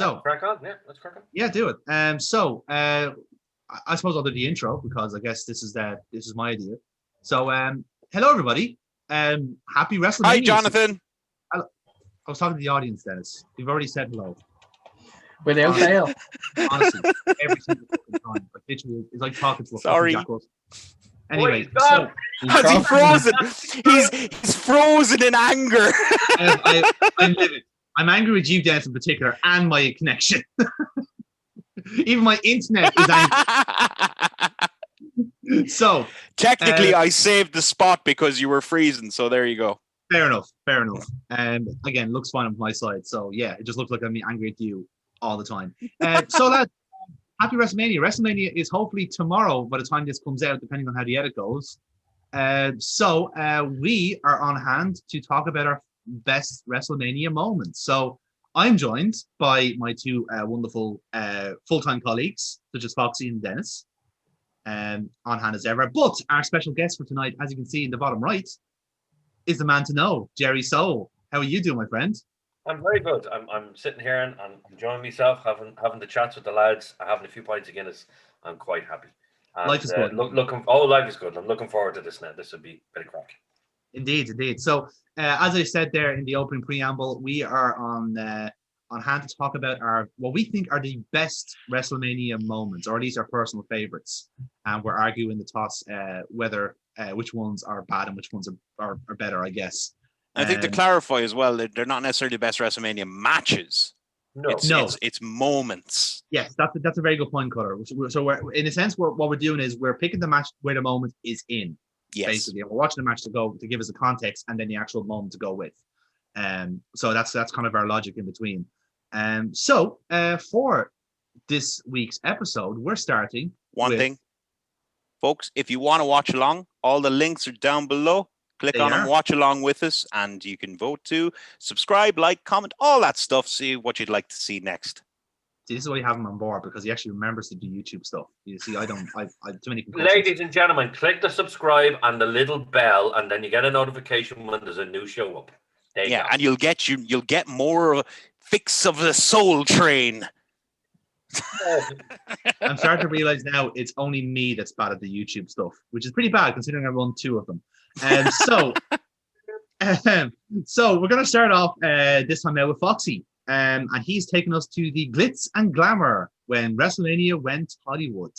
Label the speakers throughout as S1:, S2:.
S1: So
S2: crack on. Yeah, let's crack on.
S1: Yeah, do it. I suppose I'll do the intro because I guess this is my idea. So hello everybody. Happy Wrestlemania.
S3: Hi, Jonathan.
S1: I was talking to the audience, Dennis. You've already said hello.
S4: Without fail.
S1: Honestly, every single time. Literally, it's like talking to a
S3: Sorry.
S1: fucking Jack Russell. Anyway,
S2: so,
S3: has he frozen? He's frozen in anger.
S1: I'm livid. I'm angry with you, Dennis, in particular, and my connection. Even my internet is angry. So
S3: technically, I saved the spot because you were freezing. So there you go.
S1: Fair enough. Again, looks fine on my side. So yeah, it just looks like I'm angry at you all the time. So lads, happy WrestleMania. WrestleMania is hopefully tomorrow by the time this comes out, depending on how the edit goes. So we are on hand to talk about our best WrestleMania moments. So I'm joined by my two wonderful full-time colleagues, such as Foxy and Dennis, on hand as ever. But our special guest for tonight, as you can see in the bottom right, is the man to know, Gerry Soul. How are you doing, my friend?
S2: I'm very good. I'm sitting here and I'm enjoying myself, having the chats with the lads, having a few pints of Guinness. I'm quite happy. And,
S1: life is good.
S2: Life is good. I'm looking forward to this now. This will be a bit of crack.
S1: Indeed. So, as I said there in the opening preamble, we are on hand to talk about what we think are the best WrestleMania moments, or at least our personal favorites. And we're arguing the toss whether which ones are bad and which ones are better, I guess.
S3: I think to clarify as well, they're not necessarily the best WrestleMania matches.
S2: No,
S3: it's moments.
S1: Yes, that's a very good point, Cutter. So we're in a sense, what we're doing is we're picking the match where the moment is in.
S3: Yes.
S1: Basically, and we're watching the match to give us a context, and then the actual moment to go with. So that's kind of our logic in between. So for this week's episode, we're starting
S3: One thing, folks, if you want to watch along, all the links are down below. Click on them, watch along with us, and you can vote to subscribe, like, comment, all that stuff. See what you'd like to see next.
S1: See, this is why you have him on board, because he actually remembers to do YouTube stuff. You see, I don't. I've too many.
S2: Ladies and gentlemen, click the subscribe and the little bell, and then you get a notification when there's a new show up. There you go.
S3: And you'll get more fix of the Soul Train.
S1: I'm starting to realize now it's only me that's bad at the YouTube stuff, which is pretty bad considering I run two of them. So we're going to start off this time now with Foxy. And he's taken us to the glitz and glamour when WrestleMania went Hollywood.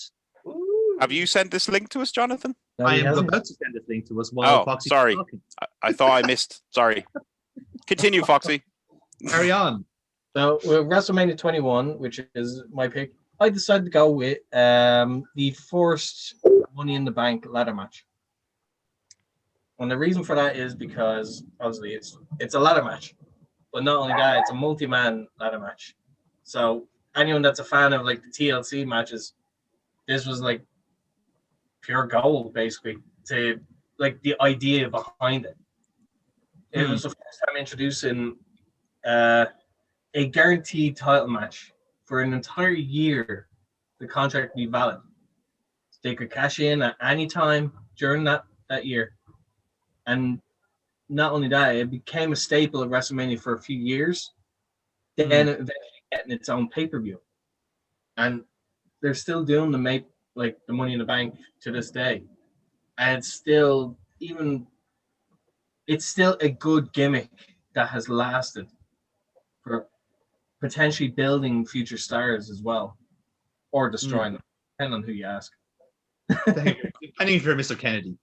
S2: Ooh.
S3: Have you sent this link to us, Jonathan?
S4: No,
S1: I am about to send this link to us while Foxy is talking.
S3: I thought I missed. Sorry. Continue, Foxy.
S1: Carry on.
S4: So with WrestleMania 21, which is my pick, I decided to go with the first Money in the Bank ladder match. And the reason for that is because obviously it's a ladder match. But not only that, it's a multi-man ladder match. So anyone that's a fan of like the TLC matches, this was like pure gold, basically, to like the idea behind it. It was the first time introducing a guaranteed title match for an entire year. The contract would be valid. They could cash in at any time during that year. And not only that, it became a staple of WrestleMania for a few years. Then eventually getting its own pay-per-view. And they're still doing the Money in the Bank to this day. And it's still a good gimmick that has lasted for potentially building future stars as well. Or destroying them, depending on who you ask.
S1: Depending if you're Mr. Kennedy.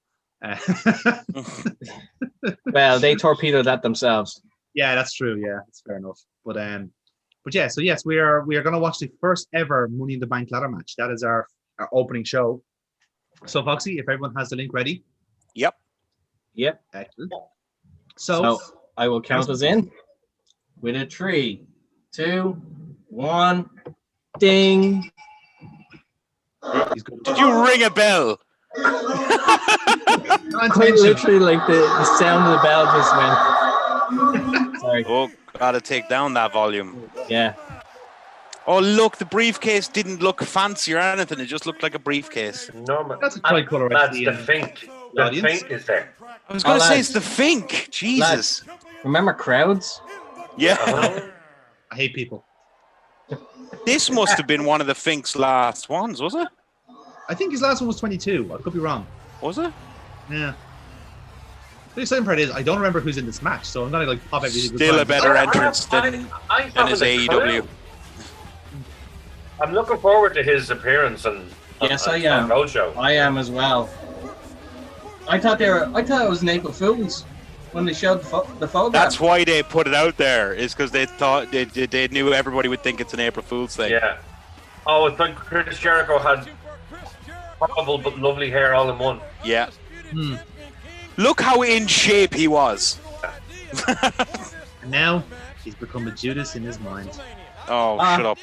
S4: Well, they torpedoed that themselves.
S1: Yeah, that's true. Yeah, that's fair enough. But yeah. So yes, we are going to watch the first ever Money in the Bank ladder match. That is our opening show. So Foxy, if everyone has the link ready.
S3: Yep.
S1: Excellent.
S4: So I will count us in with a 3, 2, 1, ding.
S3: Did you ring a bell?
S4: Quite literally, like the sound of the bell just went. Sorry.
S3: Oh, gotta take down that volume.
S4: Yeah.
S3: Oh, look, the briefcase didn't look fancy or anything. It just looked like a briefcase.
S2: No,
S1: that's a tricolor.
S2: That's the Fink. The Fink is there.
S3: I was going to say it's the Fink. Jesus.
S4: Lads, remember crowds?
S3: Yeah.
S1: I hate people.
S3: This must have been one of the Fink's last ones, was it?
S1: I think his last one was 22. I could be wrong.
S3: Was it?
S1: Yeah. The exciting part is I don't remember who's in this match, so I'm gonna like pop every single
S3: Still
S1: time.
S3: a better entrance than his AEW.
S2: I'm looking forward to his appearance on
S4: Yes,
S2: on
S4: I am.
S2: Gold Show.
S4: I am as well. I thought it was an April Fools when they showed the photo.
S3: That's why they put it out there, is because they thought they knew everybody would think it's an April Fool's thing.
S2: Yeah. Oh, I think Chris Jericho had horrible but lovely hair all in one.
S3: Yeah. Look how in shape he was.
S1: And now he's become a Judas in his mind.
S3: Oh, shut up.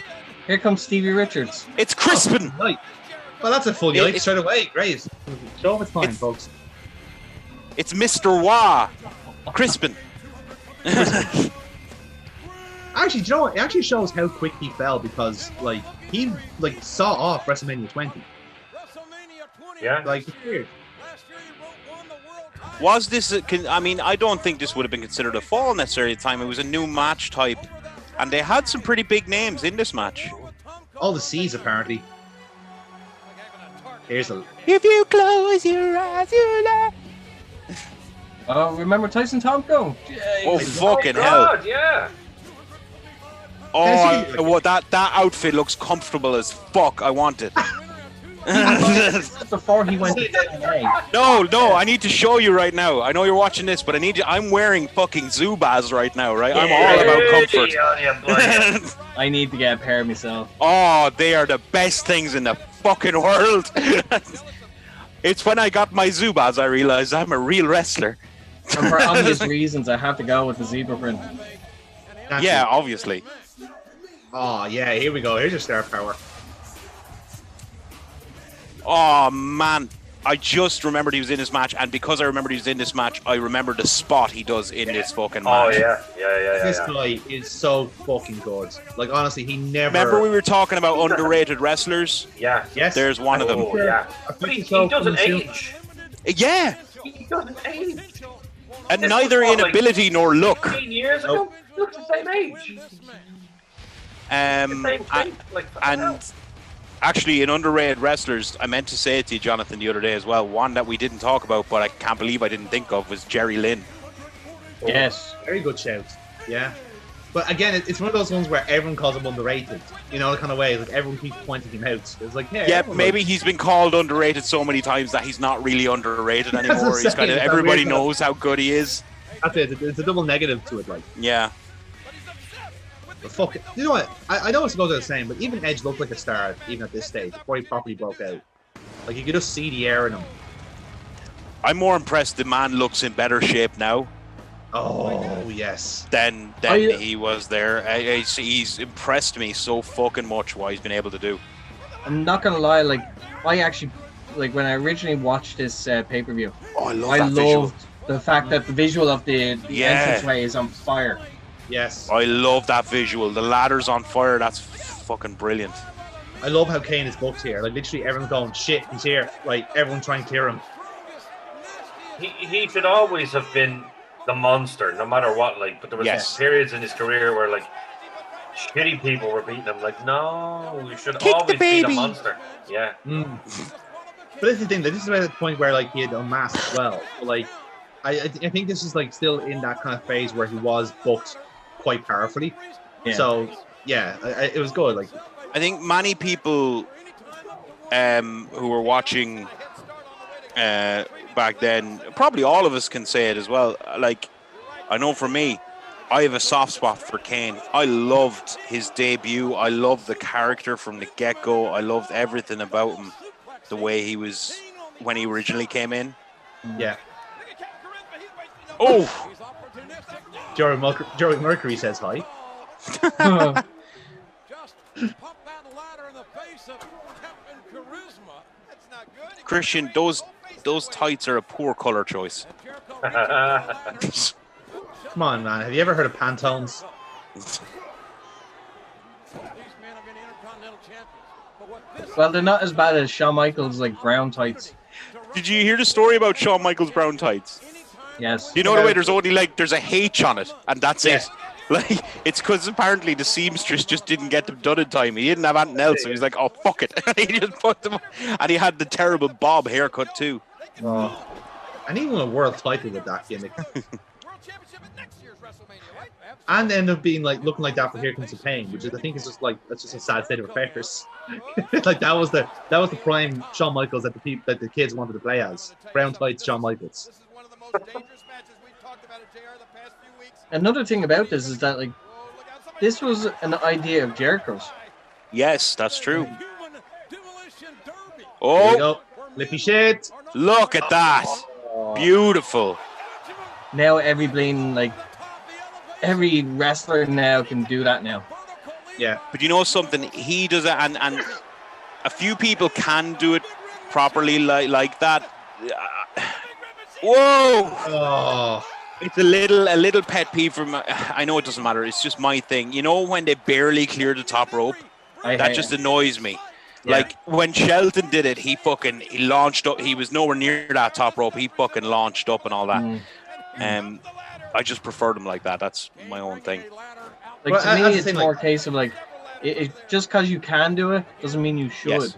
S4: Here comes Stevie Richards.
S3: It's Crispin.
S1: Right. Well, that's a full yike straight away. Great. Show him it's fine, folks.
S3: It's Mr. Wah. Crispin.
S1: Actually, do you know what? It actually shows how quick he fell because, like, he saw off WrestleMania 20.
S2: Yeah.
S1: Like, it's weird.
S3: Was this? I mean, I don't think this would have been considered a fall necessarily at the time. It was a new match type, and they had some pretty big names in this match.
S1: All the C's apparently. Here's a.
S3: If you close your eyes, you laugh.
S4: Oh, remember Tyson Tomko?
S3: Oh, fucking hell!
S2: God, yeah.
S3: Oh, well, that outfit looks comfortable as fuck. I want it.
S4: Before he went to TNA.
S3: No, I need to show you right now. I know you're watching this, but I'm wearing fucking Zubaz right now, right? I'm all about comfort.
S4: I need to get a pair myself.
S3: Oh, they are the best things in the fucking world. It's when I got my Zubaz I realized I'm a real wrestler.
S4: And for obvious reasons, I have to go with the zebra print.
S3: Yeah, obviously.
S1: Oh, yeah, here we go. Here's your star power.
S3: Oh, man. I just remembered he was in this match, and because I remembered he was in this match, I remember the spot he does in this fucking match.
S2: Oh, yeah.
S1: This guy is so fucking good. Like, honestly, he never...
S3: Remember we were talking about underrated wrestlers?
S2: Yeah.
S1: Yes.
S3: There's one of them.
S2: Oh, yeah. But he doesn't age.
S3: Yeah.
S2: He doesn't age.
S3: And
S2: This
S3: neither
S2: was
S3: in
S2: what,
S3: ability nor look.
S2: 15 years ago, he looks the same age.
S3: And actually, in underrated wrestlers, I meant to say it to you, Jonathan, the other day as well. One that we didn't talk about, but I can't believe I didn't think of, was Jerry Lynn.
S4: Yes.
S1: Very good shout. Yeah. But again, it's one of those ones where everyone calls him underrated. You know, the kind of way. Like, everyone keeps pointing him out. It's like,
S3: yeah, maybe he's been called underrated so many times that he's not really underrated anymore. He's kind of, everybody knows how good he is.
S1: That's it. It's a double negative to it, like.
S3: Yeah.
S1: But fuck it. You know what? I know it's goes without saying, but even Edge looked like a star even at this stage before he properly broke out. Like, you could just see the air in him.
S3: I'm more impressed the man looks in better shape now.
S1: Oh, yes.
S3: Than he was there. He's impressed me so fucking much what he's been able to do.
S4: I'm not gonna lie, like, I actually, like, when I originally watched this pay-per-view,
S3: I loved
S4: the fact that the visual of the entranceway is on fire.
S1: Yes.
S3: I love that visual. The ladder's on fire. That's fucking brilliant.
S1: I love how Kane is booked here. Like, literally everyone's going, shit, he's here. Like, everyone trying to clear him.
S2: He should always have been the monster, no matter what. Like, but there was periods in his career where, like, shitty people were beating him. Like, no, you should always be the monster. Yeah.
S1: But this is the thing. This is at the point where, like, he had unmasked as well. So, like, I think this is, like, still in that kind of phase where he was booked quite powerfully. Yeah. So, yeah, it was good. Like,
S3: I think many people who were watching back then, probably all of us can say it as well. Like, I know for me, I have a soft spot for Kane. I loved his debut. I loved the character from the get-go. I loved everything about him, the way he was when he originally came in.
S1: Yeah.
S3: Oh!
S1: Joey Mercury says hi.
S3: Christian, those tights are a poor color choice.
S1: Come on, man. Have you ever heard of Pantones?
S4: Well, they're not as bad as Shawn Michaels' like brown tights.
S3: Did you hear the story about Shawn Michaels' brown tights?
S4: Yes.
S3: You know the way there's only like there's a H on it, and that's it. Like, it's because apparently the seamstress just didn't get them done in time. He didn't have anything else, so he's like, "Oh fuck it," and he just put them. And he had the terrible bob haircut too.
S1: Oh. And he won a world title with that gimmick. And ended up being like looking like that for Here Comes the Pain, which is, I think is just like that's just a sad state of affairs. Like that was the prime Shawn Michaels that the kids wanted to play as. Brown tights Shawn Michaels.
S4: Another thing about this is that like this was an idea of Jericho's.
S3: Yes, that's true.
S1: There you
S3: Oh,
S1: go. Lippy shit.
S3: look at that! Beautiful.
S4: Now every wrestler now can do that now.
S1: Yeah.
S3: But you know something? He does it, and a few people can do it properly like that. Whoa!
S1: Oh.
S3: It's a little pet peeve from. I know it doesn't matter. It's just my thing. You know when they barely clear the top rope, that just annoys me.
S1: Yeah.
S3: Like when Shelton did it, he launched up. He was nowhere near that top rope. He fucking launched up and all that. I just prefer them like that. That's my own thing.
S4: Like
S1: Well,
S4: to me, it's
S1: like,
S4: more a case of like, it just because you can do it doesn't mean you should.
S3: Yes.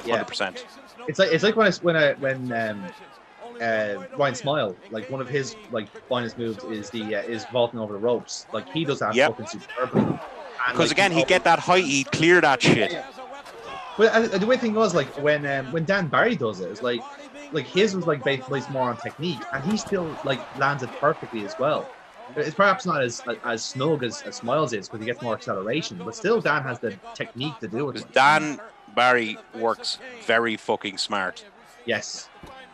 S1: Yeah.
S3: 100%.
S1: It's like when Ryan Smile, like one of his like finest moves is vaulting over the ropes. Like he does that fucking superbly.
S3: Because again, he'd get that height, he'd clear that shit.
S1: But the weird thing was like when Dan Barry does it, it's like his was like based more on technique, and he still like lands it perfectly as well. It's perhaps not as snug as Smiles is because he gets more acceleration, but still Dan has the technique to do it.
S3: Because Dan Barry works very fucking smart.
S1: Yes.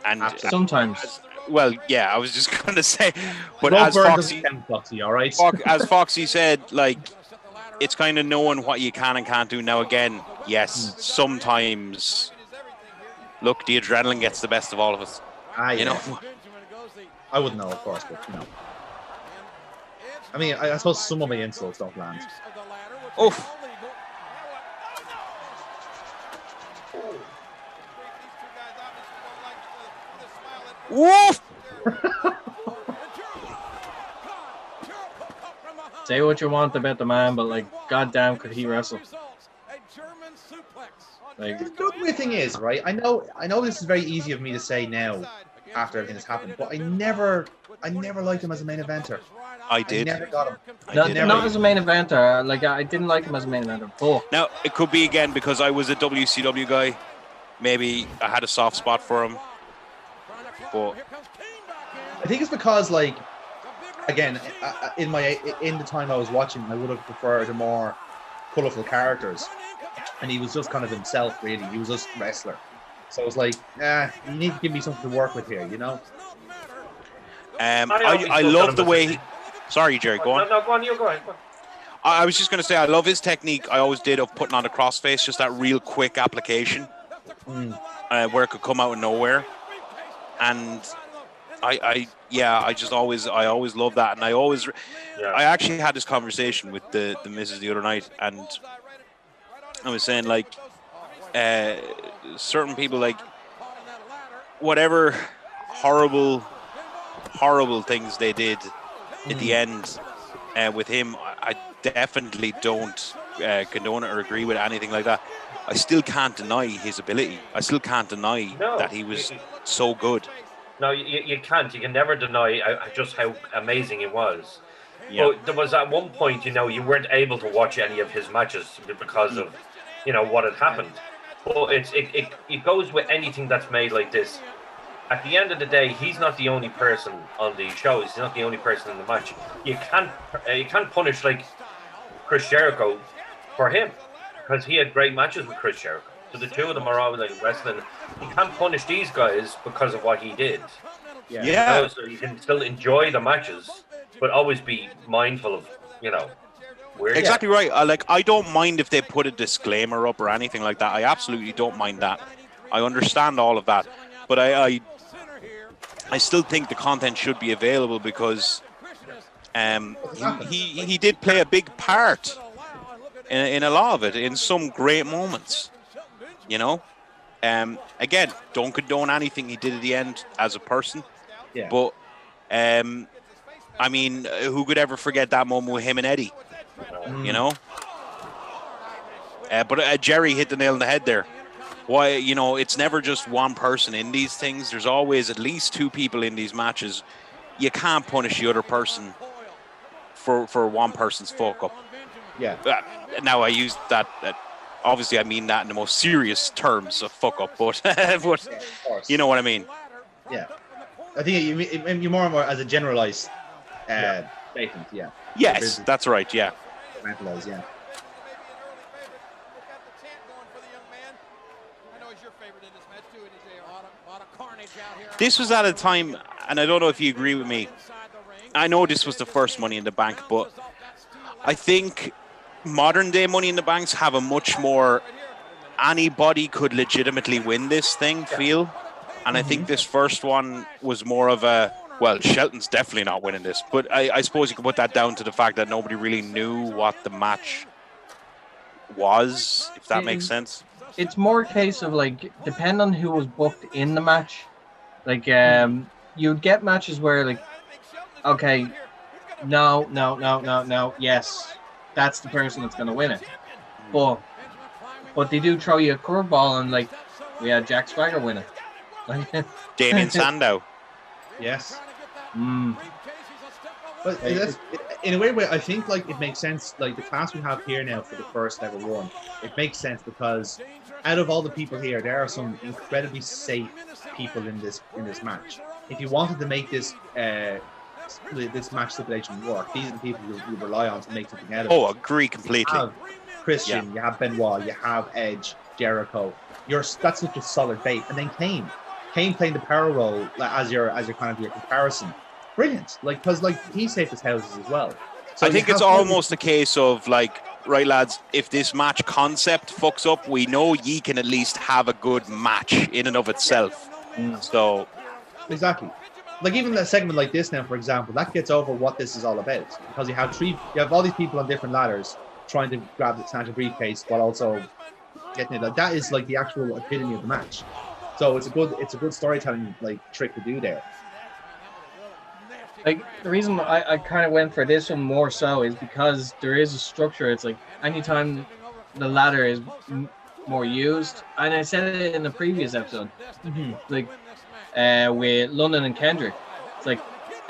S3: And
S4: sometimes.
S3: Well, yeah, I was just going to say, but
S1: Rob
S3: as
S1: Foxy, all right.
S3: As Foxy said, like, it's kind of knowing what you can and can't do. Now, again, yes, sometimes, look, the adrenaline gets the best of all of us. You know,
S1: I wouldn't know, of course, but you know. I mean, I suppose some of my insults don't land.
S3: Oof. Woof!
S4: Say what you want about the man, but like, goddamn, could he wrestle? Like,
S1: the weird thing is, right? I know this is very easy of me to say now, after everything has happened, but I never liked him as a main eventer.
S3: I did.
S1: I never got him.
S4: Not as a main eventer. Like, I didn't like him as a main eventer. But
S3: now it could be again because I was a WCW guy. Maybe I had a soft spot for him. But
S1: I think it's because, like, again, in the time I was watching, I would have preferred a more colourful characters, and he was just kind of himself, really. He was just a wrestler. So it was like, you need to give me something to work with here, you know.
S3: I love the way. Sorry, Jerry, go on.
S2: No, go on. You go ahead. Go on.
S3: I was just going to say I love his technique. I always did of putting on a crossface, just that real quick application, where it could come out of nowhere. And I always love that, and I actually had this conversation with the missus the other night, and I was saying like certain people, like whatever horrible things they did at the end with him, I definitely don't condone it or agree with anything like that. I still can't deny his ability. I still can't deny that he was so good.
S2: No, you can't. You can never deny just how amazing it was.
S3: Yeah.
S2: But there was at one point, you weren't able to watch any of his matches because of, what had happened. But it goes with anything that's made like this. At the end of the day, he's not the only person on the show. He's not the only person in the match. You can't punish like Chris Jericho for him because he had great matches with Chris Jericho. So the two of them are always like wrestling. You can't punish these guys because of what he did.
S3: Yeah.
S2: So you can still enjoy the matches, but always be mindful of, where.
S3: Exactly right. I don't mind if they put a disclaimer up or anything like that. I absolutely don't mind that. I understand all of that, but I still think the content should be available because he did play a big part in a lot of it, in some great moments. Again, don't condone anything he did at the end as a person.
S1: Yeah.
S3: But I mean, who could ever forget that moment with him and Eddie? You know? But Gerry hit the nail on the head there. Why, you know, it's never just one person in these things. There's always at least two people in these matches. You can't punish the other person for one person's fuck up.
S1: Yeah.
S3: Now I use that. Obviously, I mean that in the most serious terms of fuck up, but, but you know what I mean.
S1: Yeah. I think you more and more as a generalized statement. Yeah.
S3: Yes, that's right. Yeah.
S1: Mentalized, yeah.
S3: This was at a time, and I don't know if you agree with me. I know this was the first Money in the Bank, but I think modern day Money in the Banks have a much more anybody could legitimately win this thing feel. And I think this first one was more of a, well, Shelton's definitely not winning this, but I suppose you could put that down to the fact that nobody really knew what the match was, if that makes sense.
S4: It's more a case of, like, depending on who was booked in the match. Like, you'd get matches where, like, okay, no, yes, that's the person that's going to win it. But they do throw you a curveball, and, like, we had Jack Swagger win it.
S3: Damien Sandow.
S1: Yes. But
S4: Hey,
S1: in a way where I think, like, it makes sense, like the class we have here now for the first ever one, it makes sense because out of all the people here, there are some incredibly safe people in this match. If you wanted to make this this match stipulation work, these are the people you rely on to make something out of it.
S3: Oh, agree completely.
S1: You have Christian, you have Benoit, you have Edge, Jericho. That's such a solid bait. And then Kane playing the power role as your kind of your comparison. Brilliant. Like, because like he's safe as houses as well. So
S3: I think it's almost a case of like, right, lads, if this match concept fucks up, we know ye can at least have a good match in and of itself. So
S1: exactly. Like even a segment like this now, for example, that gets over what this is all about because you have all these people on different ladders trying to grab the snatch a briefcase while also getting it. Like that is like the actual epitome of the match. So it's a good storytelling like trick to do there.
S4: Like the reason I kind of went for this one more so is because there is a structure. It's like anytime the ladder is more used, and I said it in the previous episode, like with London and Kendrick, it's like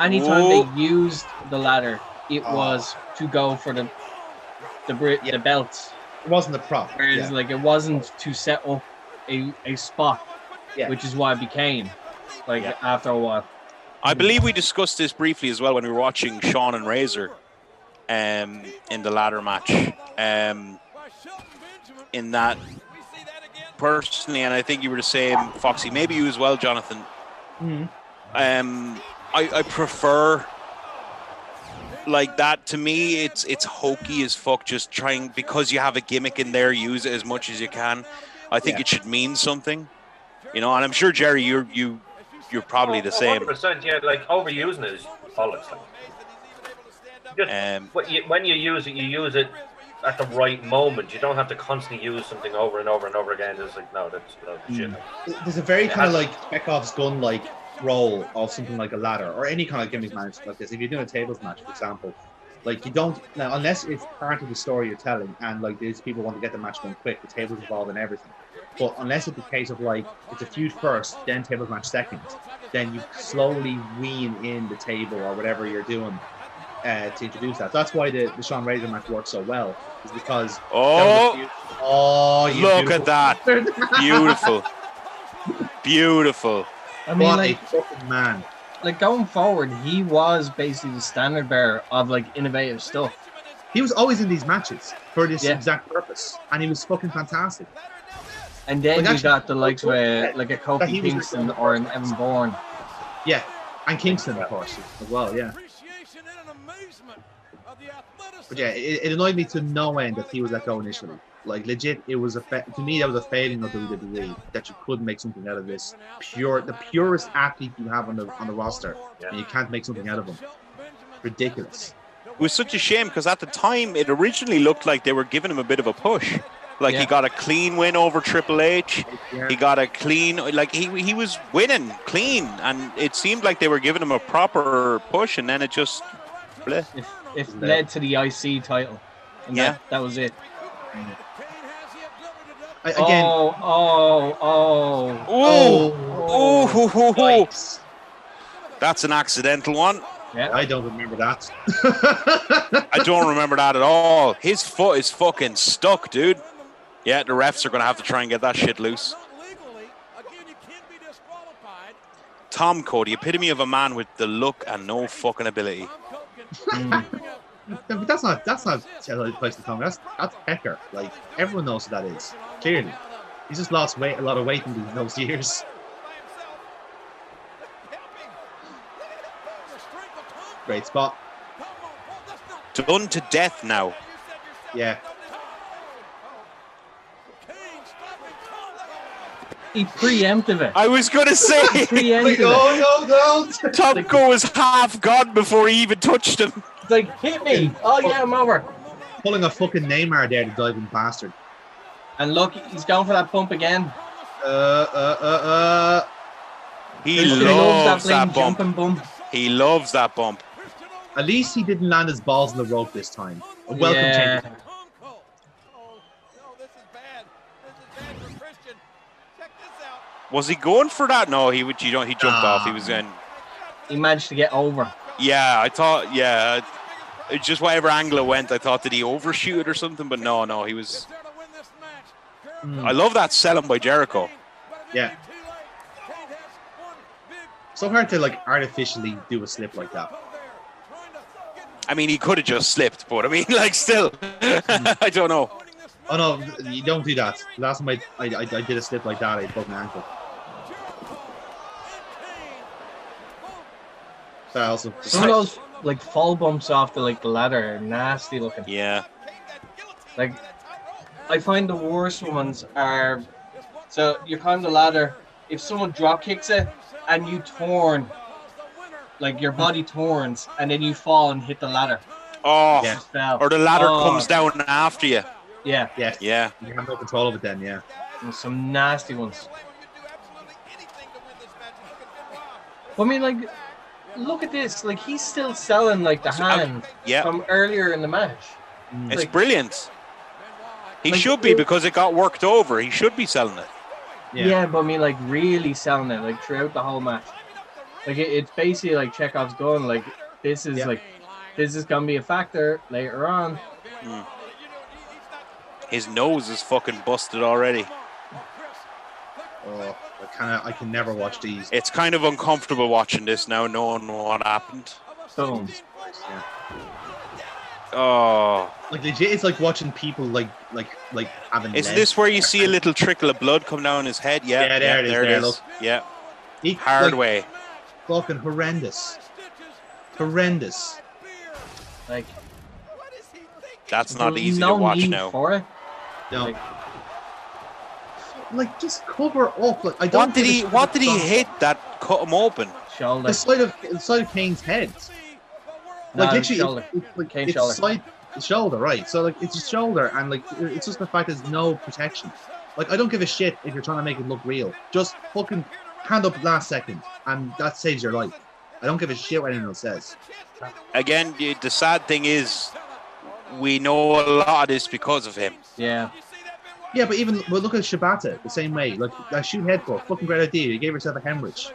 S4: anytime they used the ladder, it was to go for the belts.
S1: It wasn't a prop.
S4: Whereas like it wasn't to set up a spot, which is why it became like after a while.
S3: I believe we discussed this briefly as well when we were watching Shawn and Razor in the ladder match. In that, personally, and I think you were the same, Foxy, maybe you as well, Jonathan. I prefer like that. To me, it's hokey as fuck. Just trying, because you have a gimmick in there, use it as much as you can. I think it should mean something, you know. And I'm sure, Gerry, you're probably the same.
S2: 100%, yeah. Like overusing it is bollocks. Like. When you use it at the right moment. You don't have to constantly use something over and over and over again. It's like, no, that's shit.
S1: There's a very kind of like Chekhov's gun like role of something like a ladder or any kind of gimmick match like this. If you're doing a tables match, for example, like you don't now, unless it's part of the story you're telling, and like these people want to get the match done quick. The tables involved in everything. But unless it's the case of like it's a feud first, then tables match second, then you slowly wean in the table or whatever you're doing to introduce that. That's why the Shawn Razor match works so well, is because
S3: look at that, beautiful.
S4: I mean,
S1: what
S4: like,
S1: a fucking man.
S4: Like going forward, he was basically the standard bearer of like innovative stuff.
S1: He was always in these matches for this exact purpose, and he was fucking fantastic.
S4: And then you got the likes of like a Kofi Kingston or an Evan Bourne.
S1: Yeah, and Kingston, of course, as well, yeah. But yeah, it annoyed me to no end that he was let go initially. Like, legit, it was to me, that was a failing of WWE, that you couldn't make something out of this. The purest athlete you have on the roster, and you can't make something out of him. Ridiculous.
S3: It was such a shame, because at the time, it originally looked like they were giving him a bit of a push. Like, he got a clean win over Triple H. Yeah. He got a clean, like, he was winning clean. And it seemed like they were giving him a proper push. And then it just
S4: If led to the IC title. And that was it.
S1: Again.
S3: Oh. That's an accidental one.
S4: Yeah.
S1: I don't remember that.
S3: I don't remember that at all. His foot is fucking stuck, dude. Yeah, the refs are going to have to try and get that shit loose. Tom Cole, the epitome of a man with the look and no fucking ability.
S1: But that's not a place to come. That's Pecker. Like, everyone knows who that is. Clearly. He's just lost a lot of weight in those years. Great spot.
S3: Done to death now.
S1: Yeah.
S4: He preempted it.
S3: I was going to say.
S1: No.
S3: Tom Cole was half gone before he even touched him.
S4: It's like, hit me. Oh, yeah, I'm over.
S1: Pulling a fucking Neymar there, the diving bastard.
S4: And look, he's going for that bump again.
S3: He loves that
S4: bump.
S3: He loves that bump.
S1: At least he didn't land his balls in the rope this time. A welcome change.
S3: Was he going for that? No, he jumped off. He was in.
S4: He managed to get over.
S3: Yeah, I thought. Yeah, it's just whatever angle it went. I thought, did he overshoot it or something? But no, he was. I love that selling by Jericho.
S1: Yeah. So hard to like artificially do a slip like that.
S3: I mean, he could have just slipped, but I mean, like, still, I don't know.
S1: Oh no, you don't do that. Last time I did a slip like that, I broke my ankle. Also,
S4: some of those like fall bumps off the ladder are nasty looking.
S3: Yeah.
S4: Like, I find the worst ones are, so you climb the ladder, if someone drop kicks it and you torn, like your body torns, and then you fall and hit the ladder.
S3: Oh, yeah. Or the ladder comes down after you.
S4: Yeah.
S3: Yeah.
S1: You have no control of it then, yeah.
S4: There's some nasty ones. I mean, like, look at this. Like, he's still selling, like, the hand from earlier in the match.
S3: It's like, brilliant. He should be, because it got worked over. He should be selling it.
S4: Yeah, but I mean, like, really selling it, like, throughout the whole match. Like, it's basically like Chekhov's gun. Like, this is this is gonna be a factor later on.
S3: His nose is fucking busted already.
S1: Oh, I can never watch these.
S3: It's kind of uncomfortable watching this now, knowing what happened.
S4: Boom.
S1: Yeah.
S3: Oh.
S1: Like legit, it's like watching people like having.
S3: Is this where you see a little trickle of blood come down his head? Yeah,
S1: there it is.
S3: Look. Yeah. Hard way.
S1: Fucking horrendous.
S4: Like,
S3: that's not easy to watch now.
S4: For it.
S1: No. Like just cover up. Like I don't.
S3: What did he hit that cut him open?
S4: Shoulder.
S1: The side of Kane's head. Like literally,
S4: shoulder.
S1: It's shoulder. Shoulder, right? So like it's just shoulder, and like it's just the fact there's no protection. Like I don't give a shit if you're trying to make it look real. Just fucking hand up last second, and that saves your life. I don't give a shit what anyone else says.
S3: Again, the sad thing is, we know a lot of this because of him.
S4: Yeah.
S1: Yeah, but look at Shibata the same way. Like that shoot headbutt, fucking great idea. You gave yourself a hemorrhage.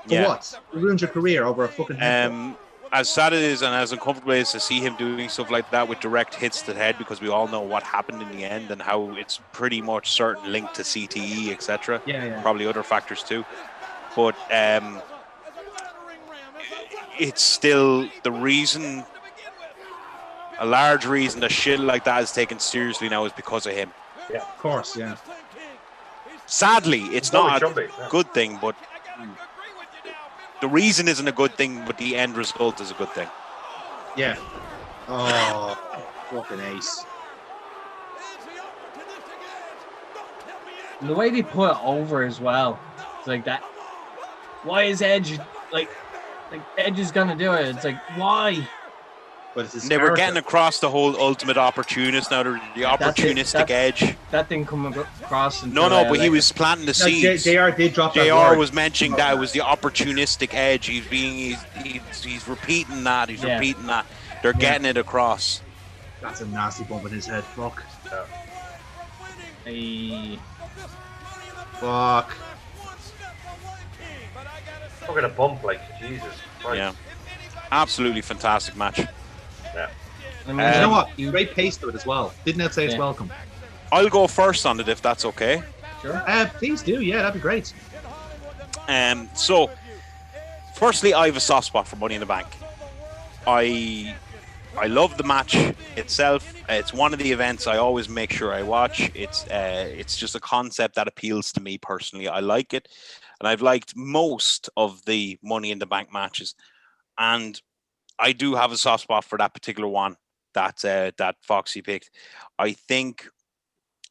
S1: For what? You ruined your career over a fucking headbutt.
S3: As sad it is and as uncomfortable it is to see him doing stuff like that with direct hits to the head, because we all know what happened in the end and how it's pretty much certain linked to CTE, etc.
S1: Yeah.
S3: Probably other factors too. But it's still the reason, a large reason that shit like that is taken seriously now is because of him.
S1: Yeah, of course, yeah.
S3: Sadly, it's not a good thing, but the reason isn't a good thing, but the end result is a good thing.
S1: Yeah. Oh, fucking ace.
S4: And the way they put it over as well, it's like that. Why is Edge like Edge is gonna do it? It's like why?
S1: but it's his
S3: They were getting
S1: character.
S3: across the whole ultimate opportunist. Now they're the opportunistic edge.
S4: That didn't come across.
S3: No, but he was planting the seeds.
S1: JR did drop that
S3: JR
S1: word.
S3: was mentioning that it was the opportunistic edge. He's repeating that. He's repeating that. They're getting it across.
S1: That's a nasty bump in his head. Fuck. Fuck.
S2: Look at a bump, like, Jesus Christ.
S3: Yeah. Absolutely fantastic match.
S2: Yeah.
S4: I mean,
S1: you know what? Great pace to it as well. Didn't that say it's welcome?
S3: I'll go first on it if that's okay.
S4: Sure.
S1: Please do. Yeah, that'd be great.
S3: So, firstly, I have a soft spot for Money in the Bank. I love the match itself. It's one of the events I always make sure I watch. It's just a concept that appeals to me personally. I like it, and I've liked most of the Money in the Bank matches. And I do have a soft spot for that particular one that Foxy picked. I think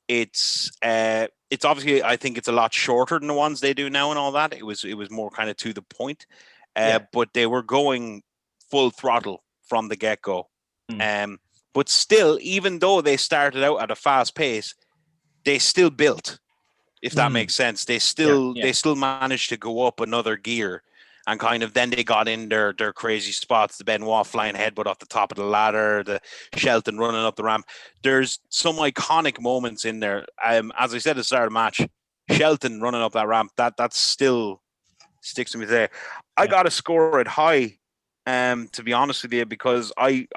S3: it's obviously, I think it's a lot shorter than the ones they do now and all that. It was more kind of to the point, but they were going full throttle from the get-go. But still, even though they started out at a fast pace, they still built, if that makes sense. They still managed to go up another gear, and kind of then they got in their crazy spots. The Benoit flying headbutt off the top of the ladder, the Shelton running up the ramp. There's some iconic moments in there. As I said at the start of the match, Shelton running up that ramp, that still sticks to me today. I got to score it high, to be honest with you, because I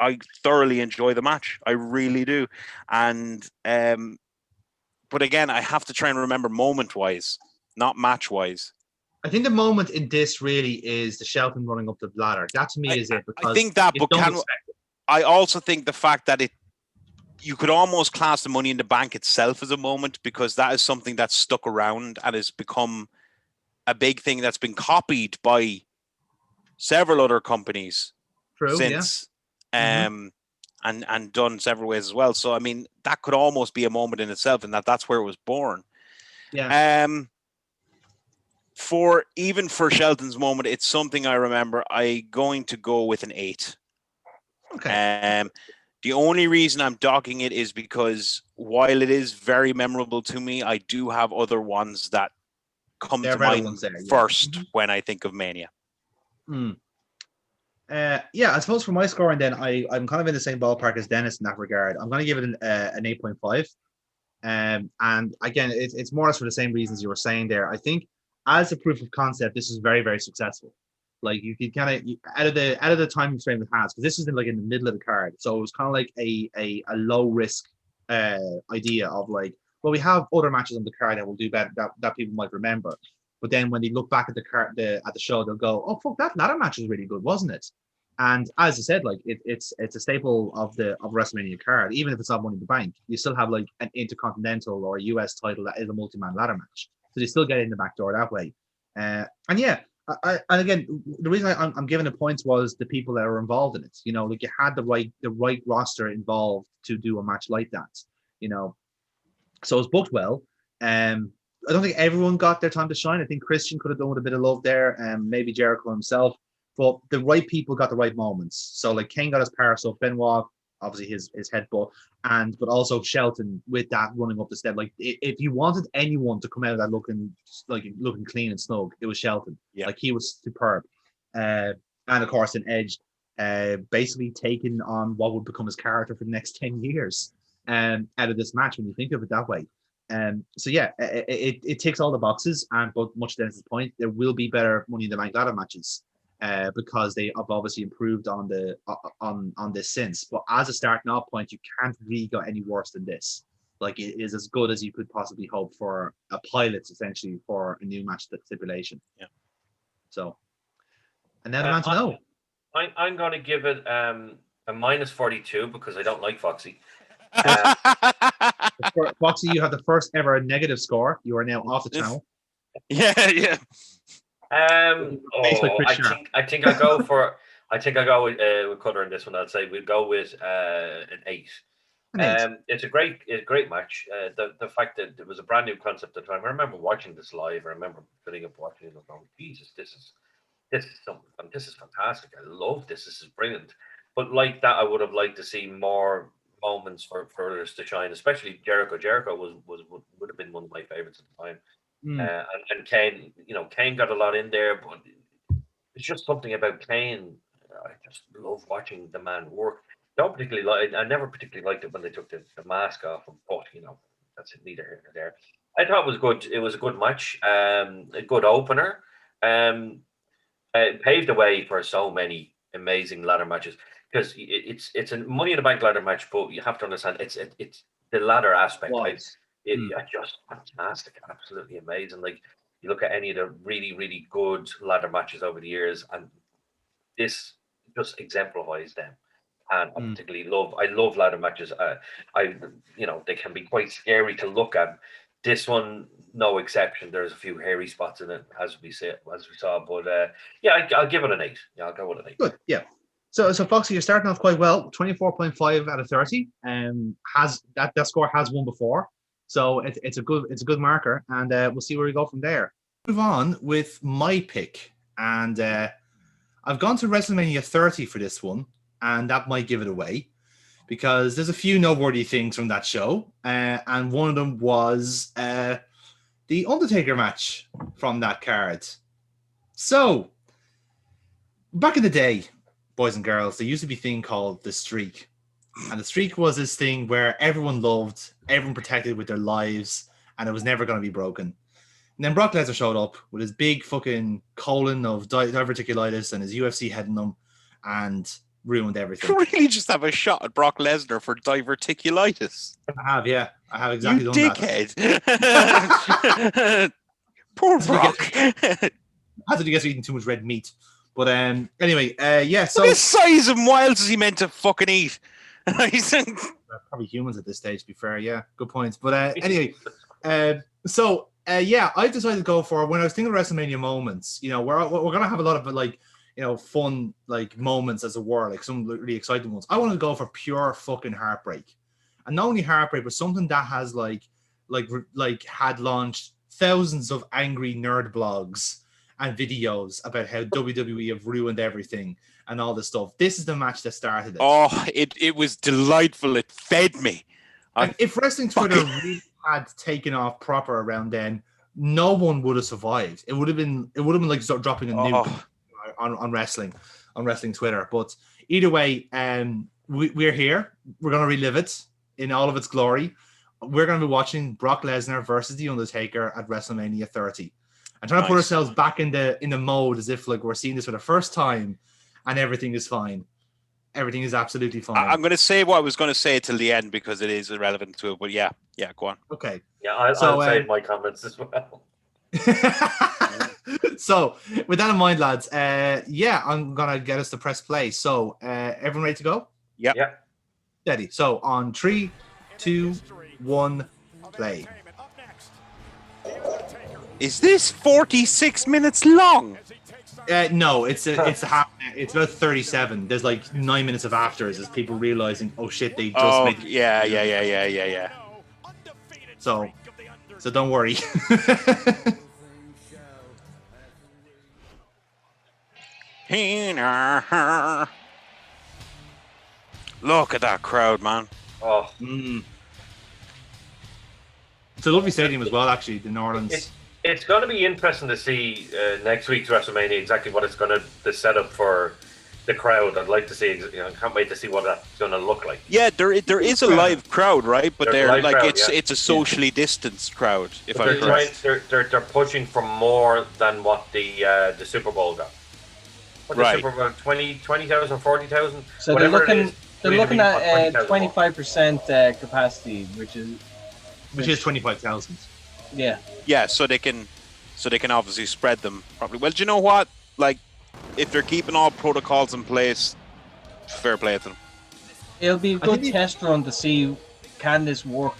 S3: thoroughly enjoy the match. I really do. And but again, I have to try and remember moment-wise, not match-wise.
S1: I think the moment in this really is the Shelton running up the ladder. That to me is it. Because
S3: I think that, but I also think the fact that you could almost class the Money in the Bank itself as a moment, because that is something that's stuck around and has become a big thing that's been copied by several other companies since, and done several ways as well. So I mean, that could almost be a moment in itself, and that's where it was born.
S1: Yeah.
S3: For Shelton's moment, it's something I remember. I'm going to go with an 8.
S1: Okay.
S3: The only reason I'm docking it is because while it is very memorable to me, I do have other ones that come to mind first when I think of Mania.
S1: I suppose for my scoring, then I'm kind of in the same ballpark as Dennis in that regard. I'm going to give it an 8.5. And again, it's more or less for the same reasons you were saying there. I think as a proof of concept, this is very, very successful. Like you could kind of out of the time frame it has, because this is in the middle of the card, so it was kind of like a low risk idea of like, well, we have other matches on the card that will do better that people might remember. But then when they look back at the show, they'll go, "Oh fuck, that ladder match was really good, wasn't it?" And as I said, like it's a staple of WrestleMania card. Even if it's not Money in the Bank, you still have like an Intercontinental or a US title that is a multi-man ladder match. So they still get in the back door that way. And again, the reason I'm giving the points was the people that are involved in it. You know, like you had the right roster involved to do a match like that. You know, so it's booked well. I don't think everyone got their time to shine. I think Christian could have done with a bit of love there, and maybe Jericho himself. But the right people got the right moments. So like Kane got his power, so Benoit, obviously his headbutt, but also Shelton with that running up the step. Like if you wanted anyone to come out of that looking clean and snug, it was Shelton.
S3: Yeah.
S1: Like he was superb. And of course an Edge basically taking on what would become his character for the next 10 years out of this match when you think of it that way. So yeah, it ticks all the boxes, and but much to Dennis's point, there will be better Money in the Bank ladder matches. Because they have obviously improved on this since. But as a starting off point, you can't really go any worse than this. Like it is as good as you could possibly hope for a pilot, essentially, for a new match stipulation.
S3: Yeah.
S1: So, and then on to know.
S2: I'm going to give it a -42 because I don't like Foxy.
S1: Foxy, you have the first ever negative score. You are now off the channel.
S3: Yeah.
S2: I think I go with Cutter in this one. I'd say we'll go with an 8. It's a great match. The fact that it was a brand new concept at the time. I remember watching this live. I remember putting up watching it and going, Jesus, this is something. This is fantastic. I love this. This is brilliant. But like that, I would have liked to see more moments for others to shine, especially Jericho. Jericho would have been one of my favorites at the time. And Kane, Kane got a lot in there, but it's just something about Kane. I just love watching the man work. Don't particularly like. I never particularly liked it when they took the mask off him, but that's neither here nor there. I thought it was good. It was a good match. A good opener. It paved the way for so many amazing ladder matches because it's a Money in the Bank ladder match, but you have to understand it's the ladder aspect. Just fantastic, absolutely amazing. Like you look at any of the really, really good ladder matches over the years, and this just exemplifies them. And I particularly love ladder matches. They can be quite scary to look at. This one, no exception. There's a few hairy spots in it, as we saw. But I'll give it an 8. Yeah, I'll go with an 8.
S1: Good, yeah. So Foxy, you're starting off quite well. 24.5 out of 30. Has that score has won before, so it's a good marker, and we'll see where we go from there. Move on with my pick, and I've gone to WrestleMania 30 for this one, and that might give it away because there's a few noteworthy things from that show, and one of them was the Undertaker match from that card. So back in the day, boys and girls, there used to be a thing called the Streak. And the Streak was this thing where everyone loved, everyone protected with their lives, and it was never going to be broken. And then Brock Lesnar showed up with his big fucking colon of diverticulitis and his UFC head in them and ruined everything.
S3: You really just have a shot at Brock Lesnar for diverticulitis?
S1: I have, yeah. I have exactly done
S3: dickhead.
S1: that.
S3: Poor Brock.
S1: I thought he gets eating too much red meat. But anyway, yeah. So
S3: what size and wilds is he meant to fucking eat?
S1: Probably humans at this stage, to be fair. Yeah, good points. But anyway, yeah, I decided to go for, when I was thinking of WrestleMania moments, we're gonna have a lot of fun moments, as it were, like some really exciting ones. I wanted to go for pure fucking heartbreak, and not only heartbreak, but something that has had launched thousands of angry nerd blogs and videos about how WWE have ruined everything and all this stuff. This is the match that started it.
S3: Oh, it was delightful. It fed me.
S1: And if wrestling Twitter really had taken off proper around then, no one would have survived. It would have been like dropping a nuke on wrestling Twitter. But either way, we're here. We're gonna relive it in all of its glory. We're gonna be watching Brock Lesnar versus The Undertaker at WrestleMania 30. And trying to put ourselves back in the mode as if we're seeing this for the first time and everything is fine. Everything is absolutely fine.
S3: I'm going to say what I was going to say till the end because it is irrelevant to it. But yeah, go on.
S1: Okay.
S2: Yeah, I'll say my comments as well.
S1: So with that in mind, lads, I'm going to get us to press play. So everyone ready to go?
S3: Yeah.
S1: Steady. So on 3, 2, 1, play.
S3: Is this 46 minutes long?
S1: No, it's about 37. There's 9 minutes of afters as people realizing, oh shit, they just made.
S3: Yeah.
S1: So don't worry.
S3: Look at that crowd, man.
S2: Oh.
S1: It's a lovely stadium as well, actually, the New Orleans.
S2: It's going to be interesting to see next week's WrestleMania exactly what it's going to the setup for the crowd. I'd like to see. I can't wait to see what that's going to look like.
S3: Yeah, there is a live crowd, right? But it's a socially distanced crowd. If I'm correct,
S2: they're pushing for more than what the Super Bowl got. What the Super Bowl 20,000, 40,000.
S4: So they're looking at 25% capacity, which is
S1: 25,000.
S4: Yeah,
S3: so they can obviously spread them properly. Well, do you know what? If they're keeping all protocols in place, fair play to them.
S4: It'll be a good test run to see, can this work?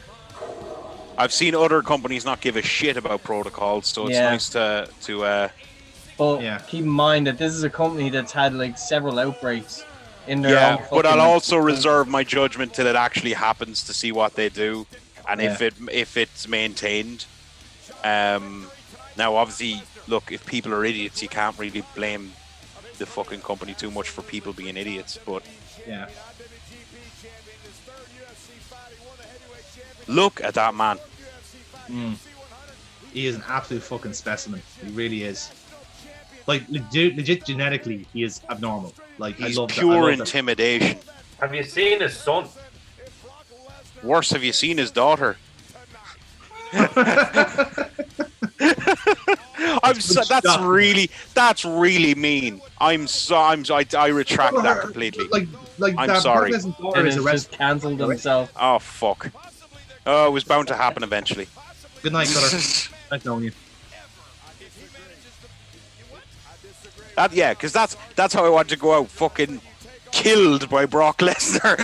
S3: I've seen other companies not give a shit about protocols, so it's nice to.
S4: But keep in mind that this is a company that's had several outbreaks in their own.
S3: But I'll also reserve my judgment till it actually happens to see what they do, and if it's maintained. Now, obviously, look, if people are idiots, you can't really blame the fucking company too much for people being idiots. But
S1: Yeah.
S3: Look at that man.
S1: He is an absolute fucking specimen. He really is. Like legit genetically, he is abnormal. Like
S3: He's
S1: I love
S3: pure
S1: that.
S3: intimidation.
S2: Have you seen his son?
S3: Worse, have you seen his daughter? That's really mean. I retract that completely.
S1: Like
S3: I'm
S1: that
S3: sorry.
S4: Dennis just cancelled himself.
S3: Oh fuck. Oh, it was bound to happen eventually.
S1: Good night, Cutter. Nice knowing you.
S3: Because that's how I want to go out. Fucking killed by Brock Lesnar.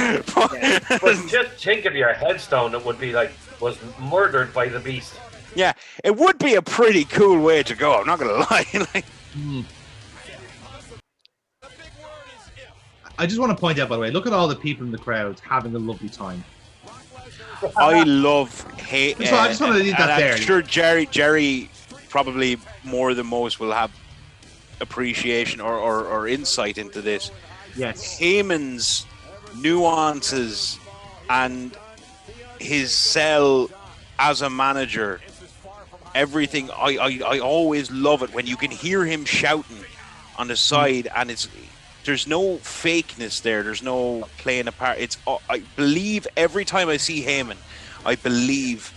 S2: But just think of your headstone. It would be like was murdered by the Beast.
S3: Yeah, it would be a pretty cool way to go. I'm not gonna lie.
S1: I just want to point out, by the way, look at all the people in the crowd having a lovely time.
S3: I love hate.
S1: I just want to leave that there.
S3: I'm sure Gerry probably more than most will have appreciation or insight into this.
S1: Yes.
S3: Heyman's nuances and his sell as a manager, everything. I always love it when you can hear him shouting on the side, and there's no fakeness there. There's no playing a part. I believe every time I see Heyman, I believe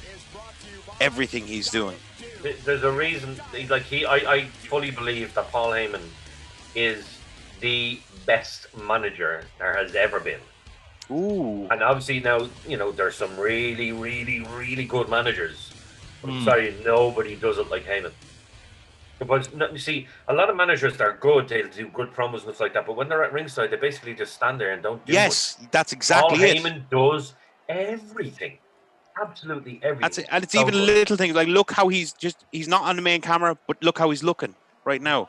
S3: everything he's doing.
S2: There's a reason. I fully believe that Paul Heyman is the best manager there has ever been.
S3: Ooh.
S2: And obviously now, there's some really, really, really good managers. I'm sorry, nobody does it like Heyman. But you see, a lot of managers, they're good, they'll do good promos and stuff like that, but when they're at ringside, they basically just stand there and don't do much.
S3: That's exactly it.
S2: Heyman does everything. Absolutely everything.
S3: That's it. And it's even little things, like look how he's not on the main camera, but look how he's looking right now.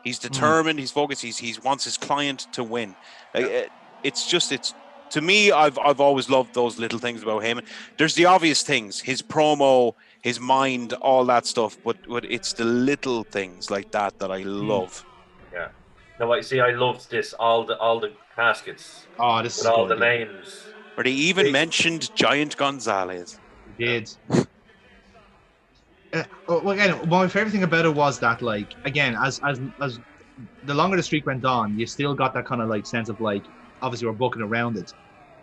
S3: He's determined, he's focused, he wants his client to win. It's to me, I've always loved those little things about Heyman. There's the obvious things, his promo, his mind, all that stuff, but it's the little things like that I love.
S2: Yeah. No, I loved this, all the caskets.
S1: Oh, this
S2: with
S1: is
S2: all
S1: good,
S2: the names.
S3: Where they even mentioned Giant Gonzalez.
S1: They did. Well, again, my favorite thing about it was that, like, again, as the longer the streak went on, you still got that kind of like sense of like, obviously we're booking around it,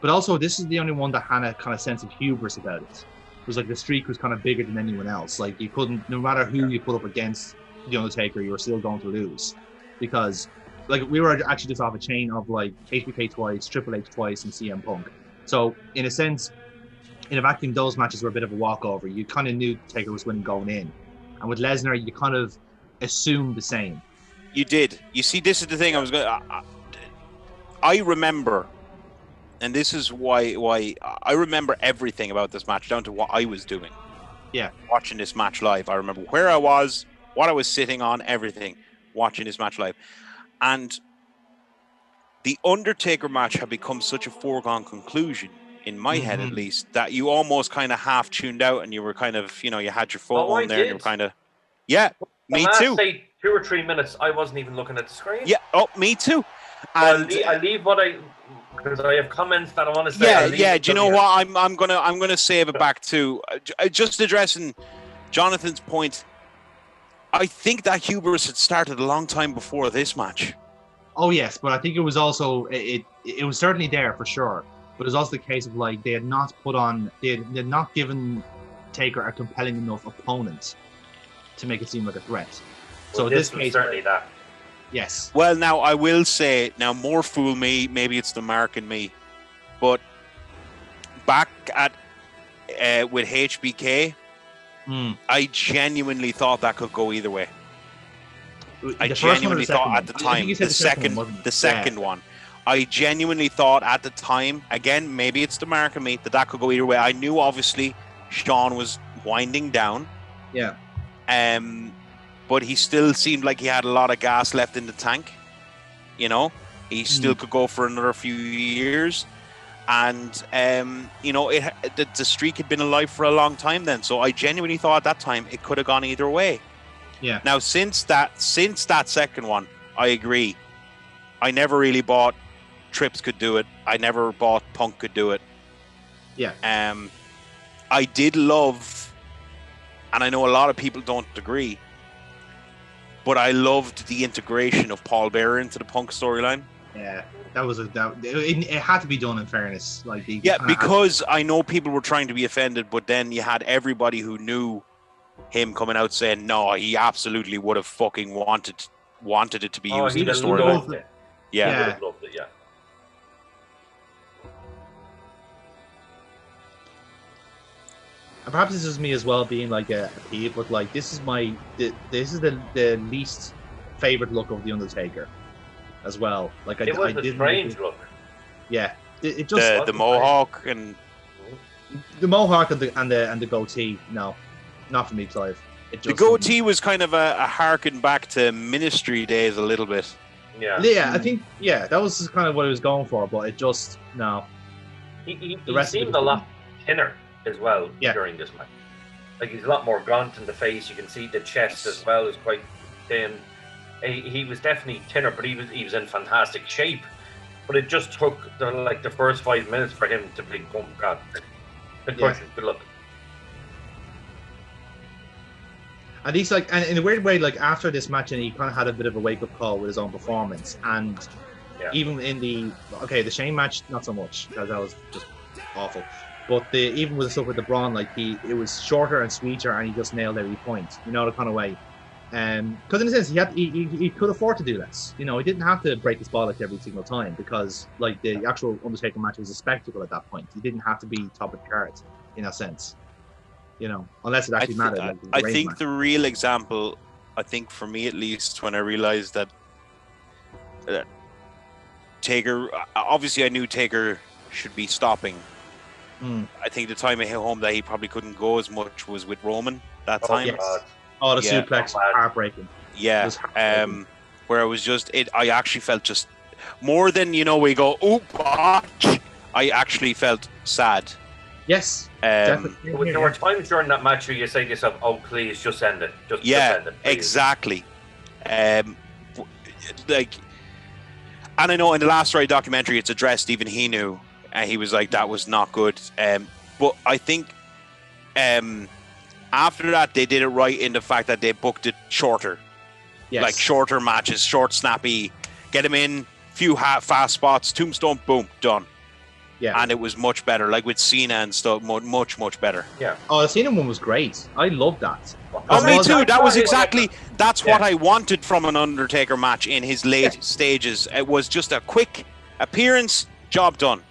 S1: but also this is the only one that had a kind of sense of hubris about it. It was like the streak was kind of bigger than anyone else. Like you couldn't, no matter who you put up against the Undertaker, you were still going to lose, because like we were actually just off a chain of like HBK twice, Triple H twice, and CM Punk. So in a sense, in a vacuum, those matches were a bit of a walkover. You kind of knew Taker was winning going in, and with Lesnar, you kind of assumed the same.
S3: You did. You see, this is the thing. I remember, and this is why I remember everything about this match down to what I was doing.
S1: Yeah,
S3: watching this match live, I remember where I was, what I was sitting on, everything. Watching this match live, and the Undertaker match had become such a foregone conclusion in my head, at least, that you almost kind of half tuned out, and you were kind of, you had your phone on there, and you were kind of, me too.
S2: Say 2 or 3 minutes, I wasn't even looking at the screen.
S3: Yeah, me too.
S2: And I leave because I have comments that I want to say.
S3: Yeah. Do you know what? I'm gonna save it back to just addressing Jonathan's point. I think that hubris had started a long time before this match.
S1: Oh yes, but I think it was also it was certainly there for sure. But it was also the case of like they had not given Taker a compelling enough opponent to make it seem like a threat. So in this case,
S2: certainly that.
S1: Yes.
S3: Well, now I will say, more fool me, maybe it's the mark in me, but back at with HBK, I genuinely thought that could go either way. I genuinely thought at the time, the second one. I genuinely thought at the time, again, maybe it's the mark in me, that could go either way. I knew obviously Shawn was winding down.
S1: Yeah.
S3: But he still seemed like he had a lot of gas left in the tank. He still could go for another few years. And, the streak had been alive for a long time then. So I genuinely thought at that time it could have gone either way.
S1: Yeah.
S3: Now, since that second one, I agree. I never really bought Trips could do it. I never bought Punk could do it.
S1: Yeah.
S3: I did love, and I know a lot of people don't agree, but I loved the integration of Paul Bearer into the Punk storyline.
S1: Yeah, it had to be done in fairness. Like
S3: because I know people were trying to be offended, but then you had everybody who knew him coming out saying, no, he absolutely would have fucking wanted it to be used in the storyline. Yeah.
S2: He would have loved it, yeah.
S1: And perhaps this is me as well being like a peeve, but like this is the least favorite look of the Undertaker as well. Like
S2: it was a strange look.
S1: Yeah, it just
S3: the mohawk and
S1: the mohawk and the goatee. No, not for me, Clive.
S3: The goatee was kind of a harken back to Ministry days a little bit.
S1: Yeah, I think that was kind of what I was going for, but it just no.
S2: He seemed a lot thinner as well during this match. Like he's a lot more gaunt in the face. You can see the chest as well is quite thin. He was definitely thinner, but he was in fantastic shape. But it just took the first 5 minutes for him to be, oh God, good luck.
S1: And he's like, and in a weird way, like after this match, and he kind of had a bit of a wake up call with his own performance. And even in the Shane match, not so much because that was just awful. But even with the stuff with the Braun, like it was shorter and sweeter, and he just nailed every point, the kind of way. Because in a sense, he could afford to do this. He didn't have to break his bollock every single time because like the actual Undertaker match was a spectacle at that point. He didn't have to be top of the card in a sense. Unless it actually mattered.
S3: I think the real example, I think for me at least, when I realized that Taker, obviously I knew Taker should be stopping. I think the time I hit home that he probably couldn't go as much was with Roman that time.
S1: Yes. Oh, the suplex, heartbreaking.
S3: Yeah. Where I was I actually felt just more than, we go, oh, botch. I actually felt sad.
S1: Yes.
S2: There were times during that match where you say to yourself, oh, please, just end it. Just end it. Please.
S3: Exactly. And I know in the Last Ride documentary, it's addressed, even he knew. And he was like, that was not good. But I think after that, they did it right in the fact that they booked it shorter. Yes. Like shorter matches, short, snappy. Get him in, few fast spots, tombstone, boom, done. Yeah. And it was much better, like with Cena and stuff, much, much better.
S1: Yeah. Oh, the Cena one was great. I loved that.
S3: Oh, me too. That was exactly, that's what I wanted from an Undertaker match in his late stages. It was just a quick appearance, job done.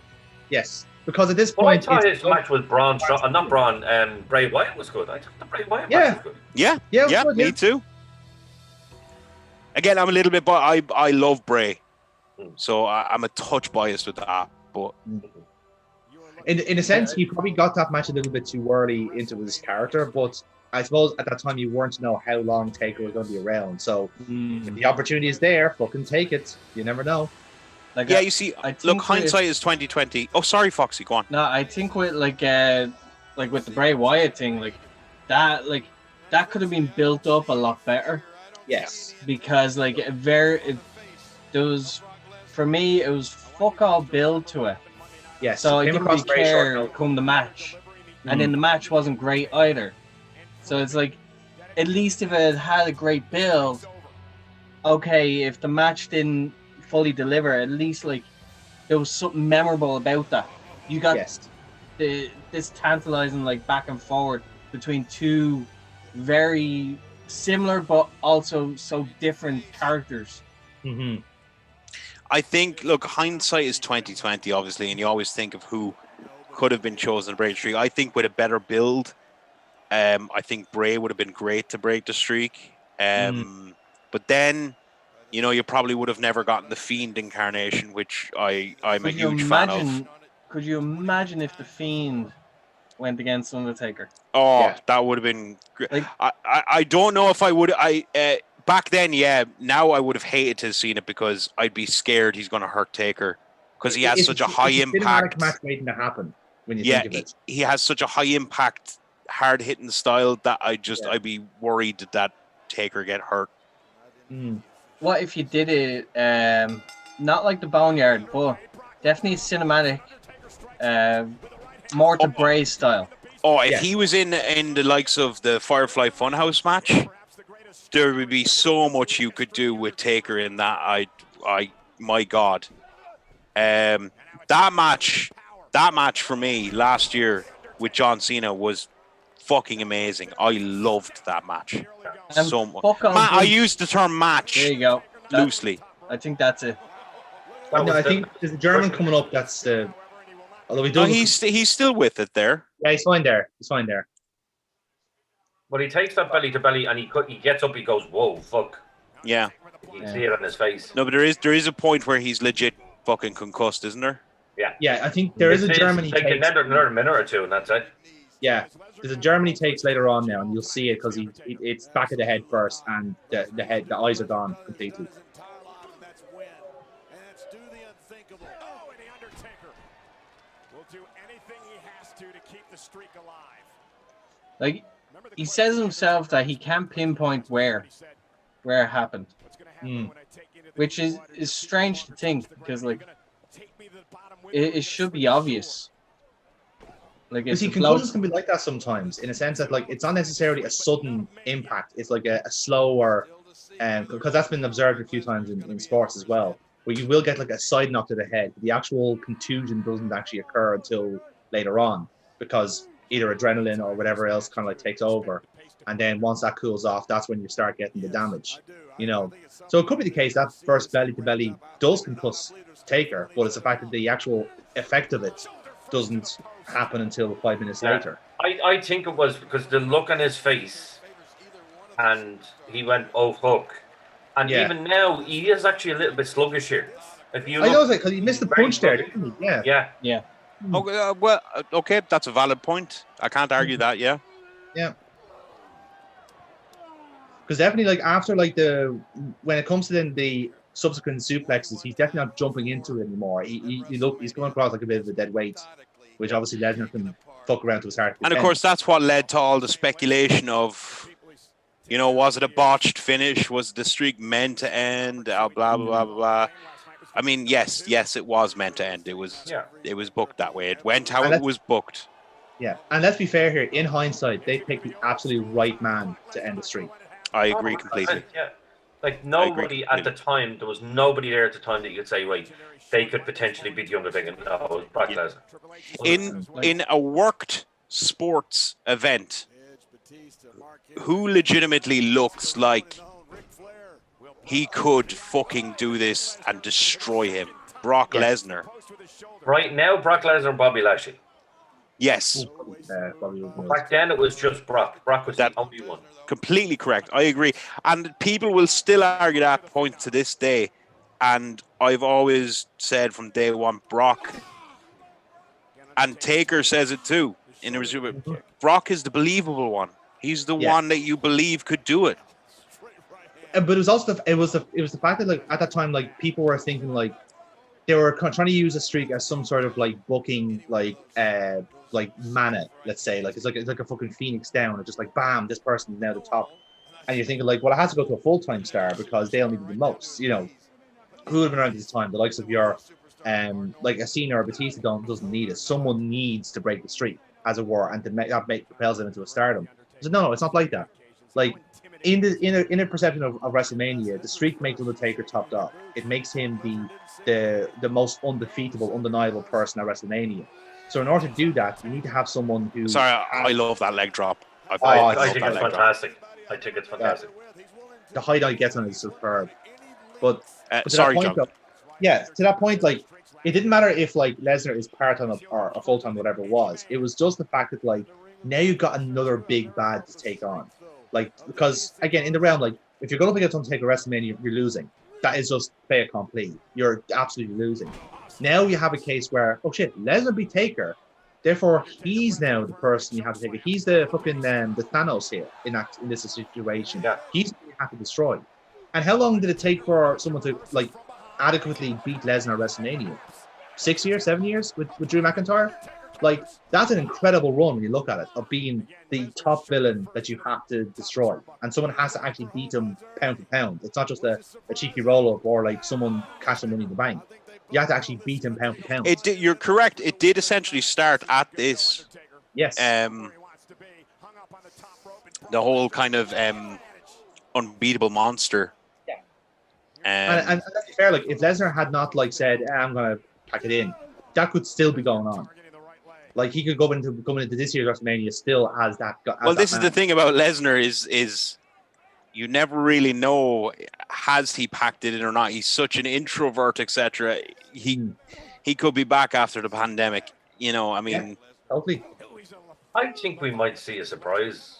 S1: Yes. Because at this point,
S2: I thought his match with Bray Wyatt was good. I thought the Bray Wyatt match was good.
S3: Yeah, me too. Again, I'm a little bit, but I love Bray. So I'm a touch biased with that. But
S1: in a sense, he probably got that match a little bit too early into his character. But I suppose at that time you weren't to know how long Taker was going to be around. So if the opportunity is there, fucking take it. You never know.
S3: You see, look, hindsight is 2020. Oh, sorry, Foxy, go on.
S4: No, I think with like with the Bray Wyatt thing, that could have been built up a lot better.
S1: Yes,
S4: because for me, it was fuck all build to it.
S1: Yes.
S4: So I didn't really care come the match. And then the match wasn't great either. So it's like, at least if it had a great build, okay, if the match didn't fully deliver, at least there was something memorable about that. You got this tantalizing back and forward between two very similar but also so different characters.
S1: Mm-hmm.
S3: I think, look, hindsight is 2020, obviously, and you always think of who could have been chosen to break the streak. I think with a better build, I think Bray would have been great to break the streak. But then, you probably would have never gotten the Fiend incarnation, which I'm a huge fan of.
S4: Could you imagine if the Fiend went against Undertaker?
S3: Oh, that would have been great. I don't know if I would. Back then, yeah. Now I would have hated to have seen it because I'd be scared he's going to hurt Taker because he has such a high impact.
S1: Match waiting to happen when you think of it.
S3: He has such a high impact, hard hitting style that I'd be worried that Taker get hurt.
S4: What if you did it not like the Boneyard, but definitely cinematic, more to Bray style.
S3: Oh, if he was in the likes of the Firefly Funhouse match, there would be so much you could do with Taker in that. My God, that match for me last year with John Cena was fucking amazing. I loved that match so much. I used the term match.
S4: There you go.
S3: Loosely.
S4: I think that's it.
S1: No, I think there's a German coming up. That's although he does.
S3: He's still with it there.
S1: Yeah, he's fine there.
S2: But he takes that belly to belly and he gets up. He goes, "Whoa, fuck!"
S3: Yeah.
S2: You can see it on his face.
S3: No, but there is a point where he's legit fucking concussed, isn't there?
S2: Yeah.
S1: Yeah, I think there is a Germany.
S2: Take another minute or two, and that's it.
S1: Yeah, there's a Germany takes later on now, and you'll see it because it's back of the head first, and the eyes are gone completely.
S4: Like, he says himself that he can't pinpoint where it happened, which is strange to think because like it should be obvious. Like,
S1: concussions can be like that sometimes, in a sense that like it's not necessarily a sudden impact. It's like a slower, because that's been observed a few times in sports as well, where you will get like a side knock to the head. The actual contusion doesn't actually occur until later on because either adrenaline or whatever else kind of like takes over, and then once that cools off, that's when you start getting the damage. So it could be the case that first belly to belly does concuss Taker, but it's the fact that the actual effect of it doesn't happen until 5 minutes later.
S2: I think it was because the look on his face, and he went, "Oh fuck!" And even now, he is actually a little bit sluggish here. If you,
S1: I know, because he missed the punch there, didn't he?
S2: Yeah.
S3: Okay, well, okay, that's a valid point. I can't argue that. Yeah.
S1: Because definitely, like after like when it comes to then the subsequent suplexes, he's definitely not jumping into it anymore. He's coming across like a bit of a dead weight, which obviously Lesnar can fuck around to his heart.
S3: And of course, that's what led to all the speculation of, was it a botched finish? Was the streak meant to end? Blah blah blah blah. I mean, yes, it was meant to end. It was booked that way. It went how it was booked.
S1: Yeah, and let's be fair here. In hindsight, they picked the absolute right man to end the streak.
S3: I agree completely.
S2: Yeah. Like nobody at the time, there was nobody there at the time that you could say, right, they could potentially be the undertaker. No, it was Brock Lesnar.
S3: In a worked sports event, who legitimately looks like he could fucking do this and destroy him? Brock Lesnar.
S2: Right now, Brock Lesnar and Bobby Lashley.
S3: Yes.
S2: Back then, it was just Brock. Brock was the only one.
S3: Completely correct. I agree. And people will still argue that point to this day. And I've always said from day one, Brock, and Taker says it too. Brock is the believable one. He's the one that you believe could do it.
S1: But it was also it was the fact that like at that time, like people were thinking like they were trying to use a streak as some sort of like booking like mana, let's say, like it's like a fucking Phoenix down. It's just like bam, this person is now the top, and you're thinking like, well, it has to go to a full-time star because they only do the most. Who would have been around at this time? The likes of your like a Cena or Batista doesn't need it. Someone needs to break the streak, as it were, and to make propels them into a stardom. So no, it's not like that. Like in a perception of WrestleMania, the streak makes Undertaker top dog. It makes him the most undefeatable, undeniable person at WrestleMania. So in order to do that, you need to have someone who.
S3: Sorry, I love that leg drop.
S2: I think it's fantastic. I think it's fantastic.
S1: The height he gets on it is superb. But
S3: sorry,
S1: John. To that point, like it didn't matter if like Lesnar is part-time or a full-time, whatever it was. It was just the fact that like now you've got another big bad to take on. Like because again in the realm, like if you're going up against Undertaker WrestleMania, you're losing. That is just fait accompli. You're absolutely losing. Now you have a case where, oh shit, Lesnar beat Taker. Therefore, he's now the person you have to take it. He's the fucking the Thanos here in this situation.
S2: Yeah.
S1: He's what you have to destroy. And how long did it take for someone to like adequately beat Lesnar at WrestleMania? 6 years, 7 years with Drew McIntyre? Like that's an incredible run when you look at it, of being the top villain that you have to destroy. And someone has to actually beat him pound for pound. It's not just a cheeky roll-up or like someone cashing Money in the Bank. You have to actually beat him pound for pound.
S3: You're correct. It did essentially start at this.
S1: Yes.
S3: The whole kind of unbeatable monster.
S1: Yeah. And let's be fair, like if Lesnar had not like said, I'm gonna pack it in, that could still be going on. Like he could go into this year's WrestleMania still as that.
S3: Well, this is the thing about Lesnar is you never really know, has he packed it in or not. He's such an introvert, etc. He could be back after the pandemic. You know, I mean,
S1: hopefully.
S2: I think we might see a surprise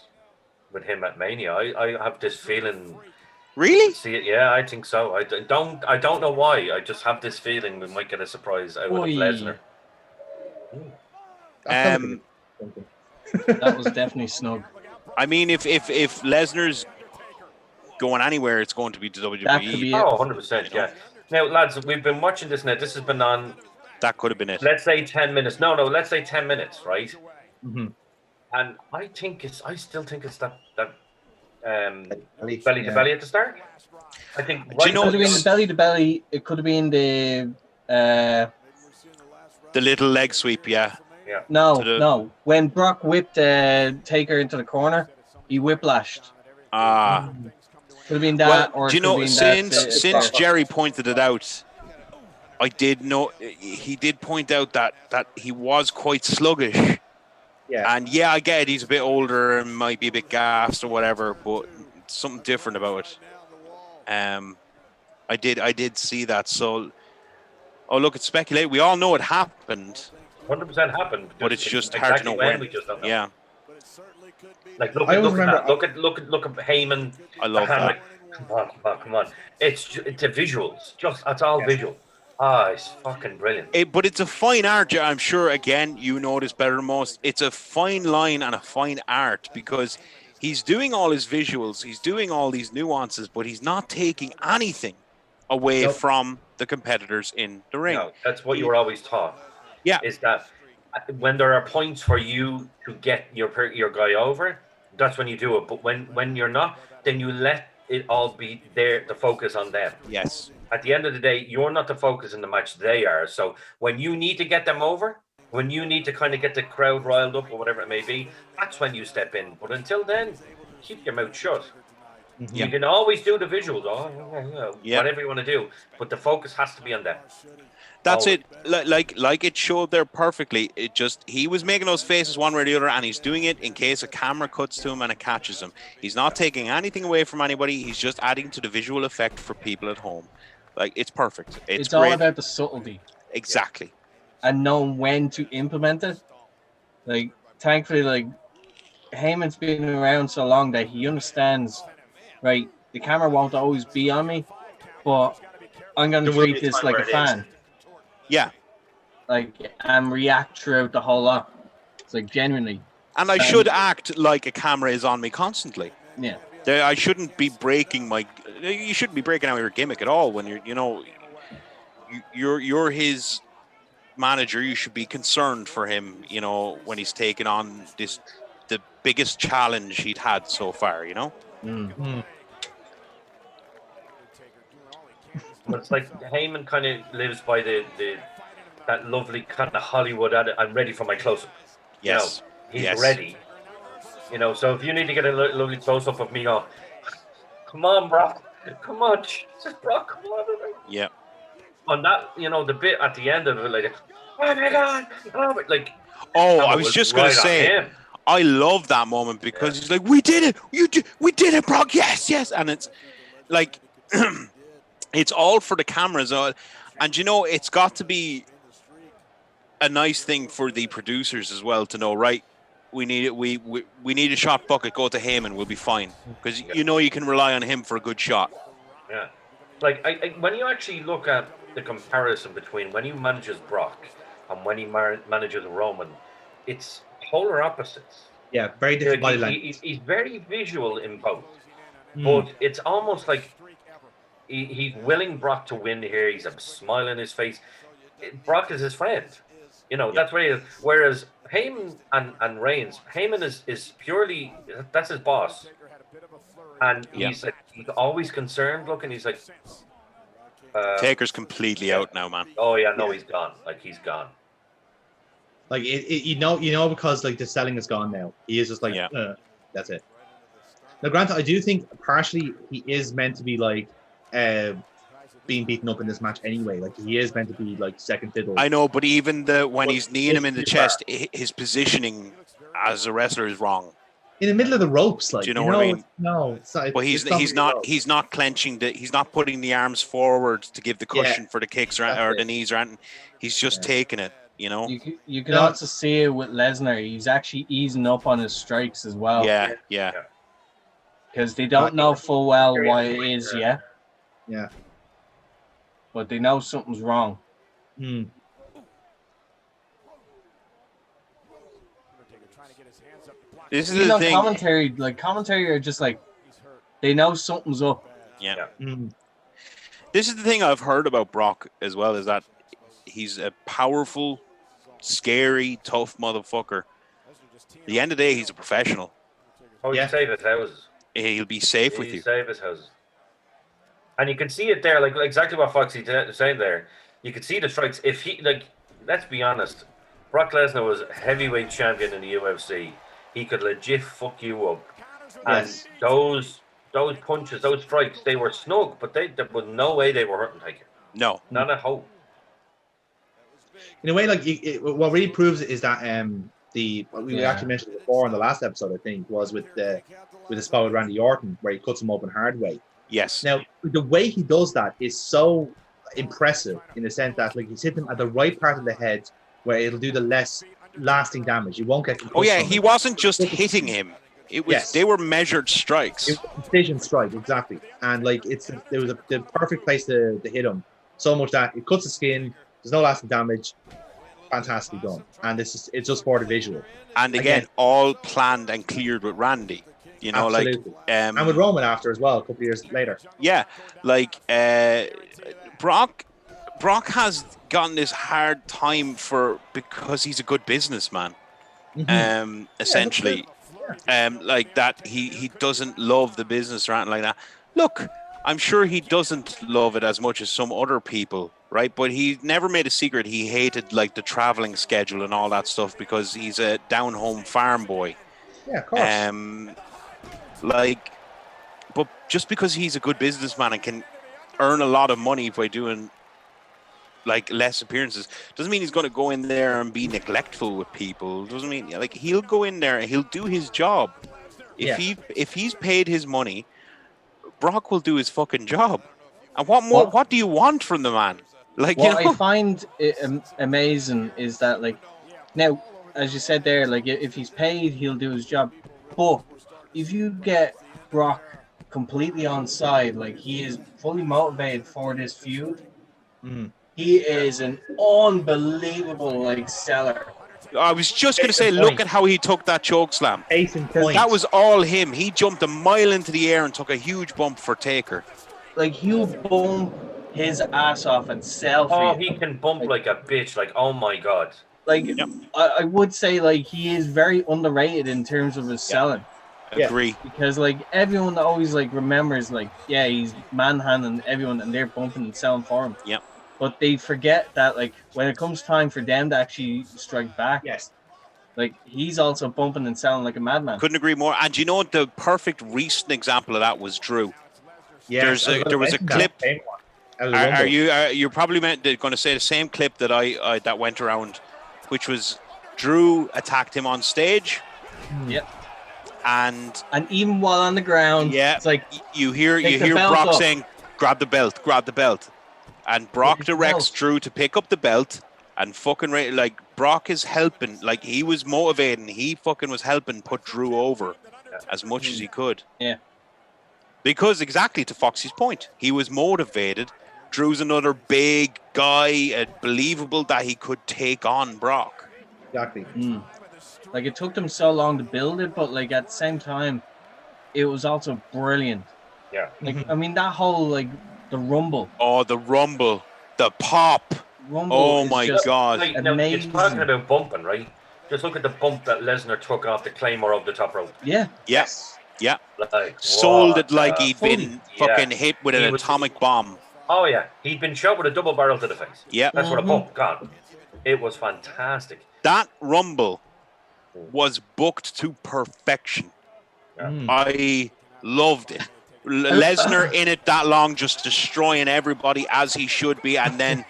S2: with him at Mania. I have this feeling.
S3: Really?
S2: See it? Yeah, I think so. I don't know why. I just have this feeling we might get a surprise out of Lesnar.
S4: That was definitely snug.
S3: I mean, if Lesnar's going anywhere, it's going to be to WWE.
S4: That could be
S2: 100%. Yeah. Now, lads, we've been watching this now. This has been on.
S3: That could have been it.
S2: Let's say 10 minutes. No, let's say 10 minutes, right?
S1: Mm-hmm.
S2: And I still think it's that belly to belly at the start. I think.
S3: Do you know,
S4: it could have been the belly to belly. It could have been the
S3: little leg sweep. Yeah.
S2: Yeah.
S4: No. When Brock whipped Taker into the corner, he whiplashed. Could have been that.
S3: Well, do you know, since Gerry pointed it out, I did know he did point out that he was quite sluggish.
S1: Yeah.
S3: And yeah, I get it, he's a bit older and might be a bit gassed or whatever, but something different about it. I did see that. So, look, it's speculated. We all know it happened.
S2: 100% happened.
S3: But it's just hard to know when.
S2: We just don't know.
S3: Yeah.
S2: Like look at that. Look at Heyman.
S3: I love that.
S2: Come on. It's the visuals. It's all visual. It's fucking brilliant.
S3: But it's a fine art. I'm sure, again, you know this better than most. It's a fine line and a fine art because he's doing all his visuals. He's doing all these nuances, but he's not taking anything away from the competitors in the ring.
S2: No, that's what you were always taught.
S3: Yeah.
S2: Is that when there are points for you to get your guy over, that's when you do it. But when you're not, then you let it all be there, the focus on them.
S3: Yes.
S2: At the end of the day, you're not the focus in the match, they are. So when you need to get them over, when you need to kind of get the crowd riled up or whatever it may be, that's when you step in. But until then, keep your mouth shut. Mm-hmm. You can always do the visuals, whatever you want to do, but the focus has to be on them.
S3: That's it. Like it showed there perfectly. It just, he was making those faces one way or the other, and he's doing it in case a camera cuts to him and it catches him. He's not taking anything away from anybody. He's just adding to the visual effect for people at home. Like, it's perfect. It's
S4: all about the subtlety.
S3: Exactly.
S4: And knowing when to implement it. Like, thankfully, like, Heyman's been around so long that he understands, right, the camera won't always be on me, but I'm going to treat this like a fan.
S3: Yeah.
S4: Like, and react throughout the whole lot. It's like, genuinely.
S3: And I should act like a camera is on me constantly.
S4: Yeah.
S3: I shouldn't be breaking you shouldn't be breaking out your gimmick at all when you're his manager. You should be concerned for him, when he's taking on the biggest challenge he'd had so far,
S2: But it's like Heyman kind of lives by that lovely kind of Hollywood I'm ready for my close-up.
S3: Yes.
S2: He's ready. So if you need to get a lovely close-up of me, come on, Brock. Come on, Jesus, Brock, come on.
S3: Yeah.
S2: On that, the bit at the end of it, like, oh my God.
S3: I was just going to say, I love that moment because he's like, we did it. We did it, Brock. Yes. And it's like, it's all for the cameras. And it's got to be a nice thing for the producers as well to know, right? We need it. We need a shot bucket. Go to Heyman. We'll be fine because you can rely on him for a good shot.
S2: Yeah, like when you actually look at the comparison between when he manages Brock and when he manages Roman, it's polar opposites.
S1: Yeah, very different body language.
S2: He's very visual in both, but it's almost like he's willing Brock to win here. He's a smile on his face. Brock is his friend. That's what he is. Whereas Heyman and Reigns, Heyman is purely, that's his boss. And he's always concerned looking. He's like,
S3: Taker's completely out now, man.
S2: Oh yeah, no, he's gone. Like he's gone.
S1: Like you know, because like the selling is gone now. He is just like, that's it. Now, granted, I do think partially he is meant to be like being beaten up in this match anyway. Like he is meant to be like second fiddle.
S3: I know, but even when he's kneeing him in the chest, his positioning as a wrestler is wrong.
S1: In the middle of the ropes, like,
S3: do you know what I mean?
S1: No, it's not.
S3: But he's not clenching he's not putting the arms forward to give the cushion for the kicks or the knees or anything. He's just taking it, you know.
S4: You can also see it with Lesnar. He's actually easing up on his strikes as well.
S3: Yeah.
S4: Because they don't know full well why it is yet.
S1: Yeah.
S4: But they know something's wrong.
S1: Hmm.
S3: This is the thing.
S4: Commentary are just like, they know something's up.
S3: Yeah. This is the thing I've heard about Brock as well, is that he's a powerful, scary, tough motherfucker. At the end of the day, he's a professional.
S2: Oh, he'll save his houses.
S3: He'll be safe with you.
S2: He'll save his houses. And you can see it there, like exactly what Foxy saying there. You can see the strikes. If he, like, let's be honest, Brock Lesnar was heavyweight champion in the UFC. He could legit fuck you up.
S1: Yes.
S2: And those punches, those strikes, they were snug, but there was no way they were hurting Taker.
S3: No.
S2: Not a hope.
S1: In a way, like what really proves it is that we actually mentioned it before in the last episode, I think, was with the spot with Randy Orton where he cuts him open hard way.
S3: Yes.
S1: Now the way he does that is so impressive in the sense that like he's hit him at the right part of the head where it'll do the less lasting damage. You won't get.
S3: Oh yeah, he wasn't just hitting him. It was they were measured strikes.
S1: It was a precision strike, exactly. And like it was the perfect place to hit him. So much that it cuts the skin. There's no lasting damage. Fantastically done. And it's just for the visual.
S3: And again, all planned and cleared with Randy. You know,
S1: absolutely.
S3: like
S1: and with Roman after as well, a couple of years later.
S3: Yeah, like Brock has gotten this hard time because he's a good businessman. Essentially. Like that he doesn't love the business or anything like that. Look, I'm sure he doesn't love it as much as some other people, right? But he never made a secret he hated like the traveling schedule and all that stuff because he's a down home farm boy.
S1: Yeah, of course.
S3: But just because he's a good businessman and can earn a lot of money by doing like less appearances doesn't mean he's going to go in there and be neglectful with people. Doesn't mean like he'll go in there and he'll do his job. If he's paid his money, Brock will do his fucking job. And what more? What do you want from the man? Like
S4: what I find amazing is that like now, as you said there, like if he's paid, he'll do his job. But if you get Brock completely on side, like he is fully motivated for this feud. He is an unbelievable like seller.
S3: I was just going to say, look at how he took that choke slam. That was all him. He jumped a mile into the air and took a huge bump for Taker.
S4: Like he'll bump his ass off and sell for
S2: you. He can bump like a bitch. Like, oh my god.
S4: Like I would say like he is very underrated in terms of his selling.
S3: Agree.
S4: Because like everyone always like remembers like he's manhandling everyone and they're bumping and selling for him.
S3: Yep.
S4: But they forget that like when it comes time for them to actually strike back, like he's also bumping and selling like a madman.
S3: Couldn't agree more. And you know what? The perfect recent example of that was Drew. Yeah, there was a clip. You're probably going to say the same clip that I that went around, which was Drew attacked him on stage.
S4: Yep.
S3: And
S4: even while on the ground, it's like
S3: you hear Brock saying, "Grab the belt." And Brock directs Drew to pick up the belt and fucking like Brock is helping, like he was motivating, he fucking was helping put Drew over as much as he could.
S4: Yeah.
S3: Because exactly to Foxy's point, he was motivated. Drew's another big guy, believable that he could take on Brock.
S1: Exactly.
S4: Like it took them so long to build it, but like at the same time, it was also brilliant.
S2: Yeah.
S4: Like I mean that whole like the Rumble.
S3: Oh, the Rumble. The pop.
S4: Rumble
S3: oh, my God.
S2: Like, it's talking about bumping, right? Just look at the bump that Lesnar took off the Claymore of the top rope.
S4: Yeah.
S3: Yes. Yeah.
S2: Like,
S3: sold it like he'd been fucking hit with an atomic bomb.
S2: Oh yeah, he'd been shot with a double barrel to the face.
S3: Yeah,
S2: that's what a pump got. It was fantastic.
S3: That Rumble was booked to perfection.
S2: Yeah.
S3: I loved it. Lesnar in it that long, just destroying everybody as he should be, and then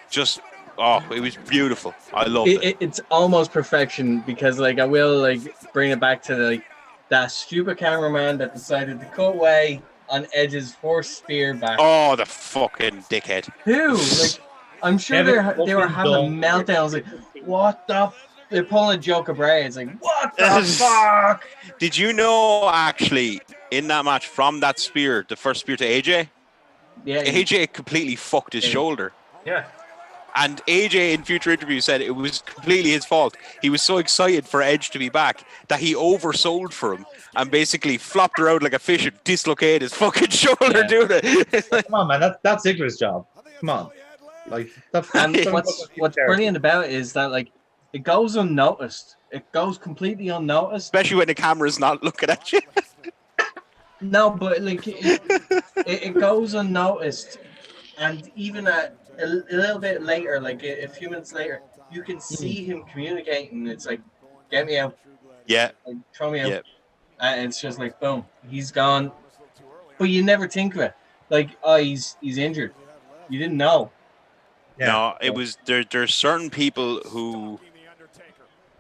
S3: just it was beautiful. I loved it.
S4: It's almost perfection because like I will like bring it back to like that stupid cameraman that decided to cut away on Edge's forced spear back.
S3: Oh, the fucking dickhead!
S4: Who? Like, I'm sure they were having meltdowns. Like, what the? They're pulling a joke of Bray. It's like, what the fuck?
S3: Did you know actually in that match from that spear, the first spear to AJ?
S4: Yeah.
S3: AJ completely fucked his shoulder.
S2: Yeah.
S3: And AJ in future interviews said it was completely his fault. He was so excited for Edge to be back that he oversold for him and basically flopped around like a fish and dislocated his fucking shoulder doing it.
S1: Come on, man. That's Ziggler's job. Come on. Like,
S4: and what's brilliant about it is that like it goes unnoticed. It goes completely unnoticed.
S3: Especially when the camera's not looking at you.
S4: No, but like it goes unnoticed. And even a little bit later, like a few minutes later, you can see him communicating. It's like, get me out.
S3: Yeah.
S4: Like, throw me out.
S3: Yeah.
S4: And it's just like, boom, he's gone. But you never think of it. Like, oh, he's injured. You didn't know.
S3: Yeah. No, it was there's certain people who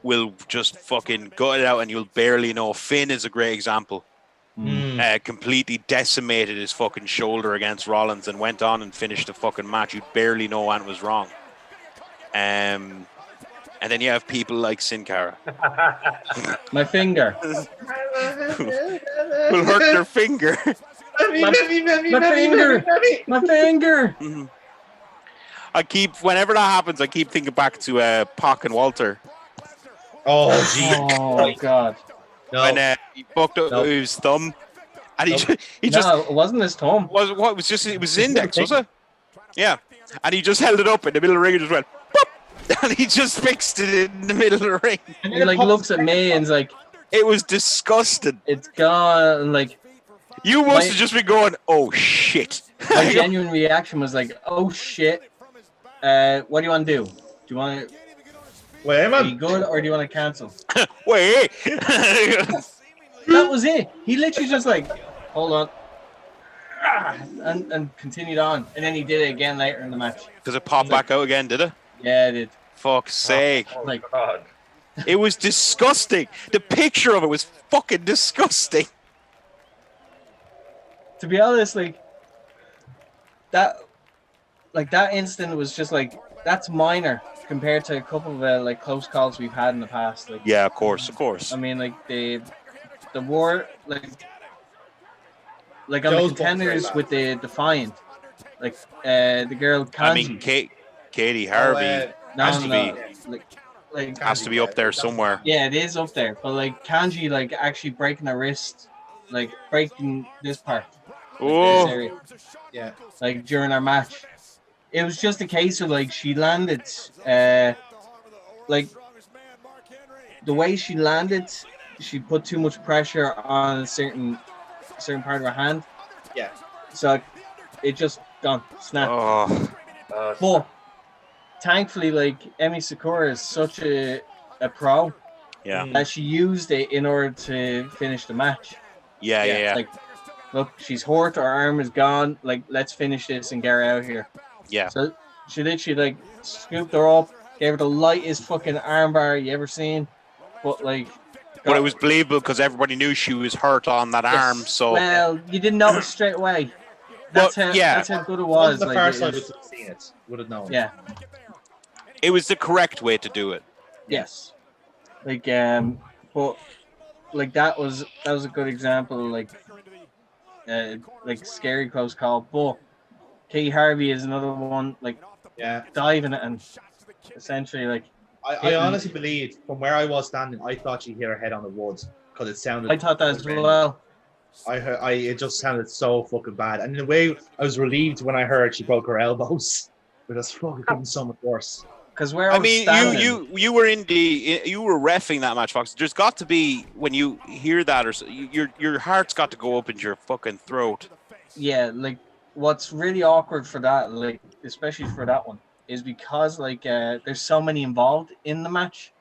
S3: will just fucking gut it out and you'll barely know. Finn is a great example. Completely decimated his fucking shoulder against Rollins and went on and finished the fucking match. You'd barely know what was wrong. And then you have people like Sin Cara.
S4: My finger.
S3: will hurt their finger.
S4: My finger. My finger.
S3: Whenever that happens, I keep thinking back to Pac and Walter.
S1: Oh, gee.
S4: Oh, God.
S1: No.
S3: When he fucked up his thumb, and he just
S4: no, it wasn't his thumb.
S3: It was his index, was it? Yeah, and he just held it up in the middle of the ring and just went, boop! And he just fixed it in the middle of the ring.
S4: And he like looks at me and's like,
S3: it was disgusting.
S4: It's gone. And like,
S3: you must have just been going, oh shit.
S4: My genuine reaction was like, oh shit. What do you want to do? Do you want to?
S1: Wait,
S4: are you good or do you want to cancel?
S3: Wait.
S4: That was it. He literally just like, hold on. And continued on. And then he did it again later in the match.
S3: Because it popped back out again, did it?
S4: Yeah, it did.
S3: Fuck's sake.
S2: Oh,
S4: like,
S2: God.
S3: It was disgusting. The picture of it was fucking disgusting.
S4: To be honest, like that instant was just like, that's minor compared to a couple of like close calls we've had in the past. Like,
S3: yeah, of course.
S4: I mean, like the war, like on the contenders with the Defiant, like the girl Kanji.
S3: I mean, Katie Harvey has to be up there somewhere.
S4: Yeah, it is up there. But like Kanji, like actually breaking her wrist, like breaking this part.
S3: Oh,
S4: this area, yeah. Like during our match, it was just a case of like she landed, like the way she landed, she put too much pressure on a certain part of her hand.
S1: Yeah.
S4: So it just gone snap.
S3: Oh.
S4: But thankfully, like Emi Sakura is such a pro.
S3: Yeah.
S4: That she used it in order to finish the match.
S3: Yeah.
S4: Like, look, she's hurt. Her arm is gone. Like, let's finish this and get her out of here.
S3: Yeah.
S4: So she literally like scooped her up, gave her the lightest fucking armbar you ever seen. But like,
S3: but it was believable because everybody knew she was hurt on that arm. So
S4: well, you didn't notice straight away. That's how good it was.
S1: The
S4: like,
S1: first time would have seen it, would have known.
S4: Yeah.
S3: It was the correct way to do it.
S4: Yes. Like but like that was a good example of like scary close call. But Katie Harvey is another one, like diving it and essentially like
S1: I honestly believe from where I was standing, I thought she hit her head on the wood because it sounded.
S4: I thought that as well.
S1: It just sounded so fucking bad, and in a way, I was relieved when I heard she broke her elbows. But that's fucking couldn't so much worse.
S4: Because where
S3: you were you were reffing that match, Fox. There's got to be when you hear that, or your heart's got to go up into your fucking throat.
S4: Yeah, like what's really awkward for that, like especially for that one, is because like there's so many involved in the match.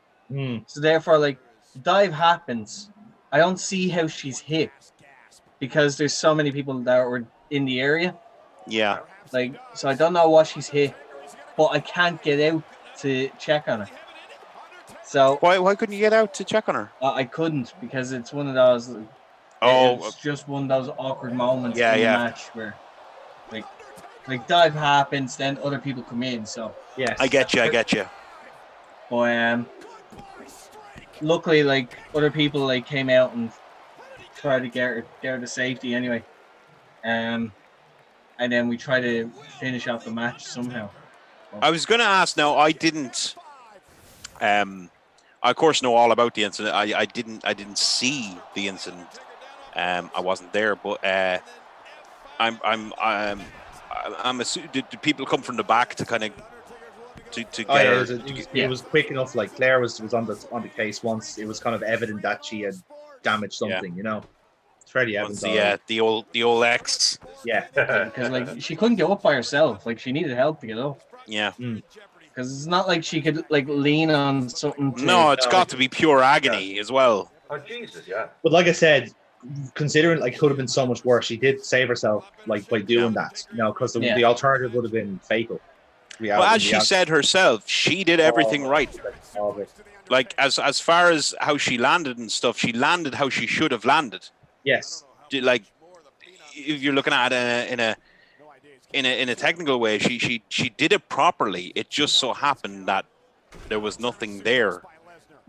S4: So therefore, like the dive happens. I don't see how she's hit because there's so many people that were in the area.
S3: Yeah.
S4: Like, so I don't know what she's hit, but I can't get out to check on her. So
S3: why couldn't you get out to check on her?
S4: I couldn't because it's one of those. It's just one of those awkward moments in the match where, like dive happens, then other people come in. So
S1: yes,
S3: I get you.
S4: But luckily, like other people like came out and tried to get her to safety anyway. And then we try to finish off the match somehow.
S3: I was going to ask. Now, I didn't. I of course know all about the incident. I didn't see the incident. I wasn't there, but I'm assuming did people come from the back to kind of to get her?
S1: It was quick enough. Like Claire was on the case once. It was kind of evident that she had damaged something. You know, it's fairly evident.
S3: The old X.
S1: Yeah,
S4: because like she couldn't get up by herself. Like she needed help to get up.
S3: Yeah.
S4: Because it's not like she could like lean on something.
S3: No, it's got to be pure agony as well.
S2: Oh Jesus, yeah.
S1: But like I said, considering like could have been so much worse, she did save herself like by doing that. You know, because the alternative would have been fatal.
S3: Well, as she said herself, she did everything right. Like as far as how she landed and stuff, she landed how she should have landed.
S1: Yes.
S3: Like if you're looking at it in a technical way, she did it properly. It just so happened that there was nothing there,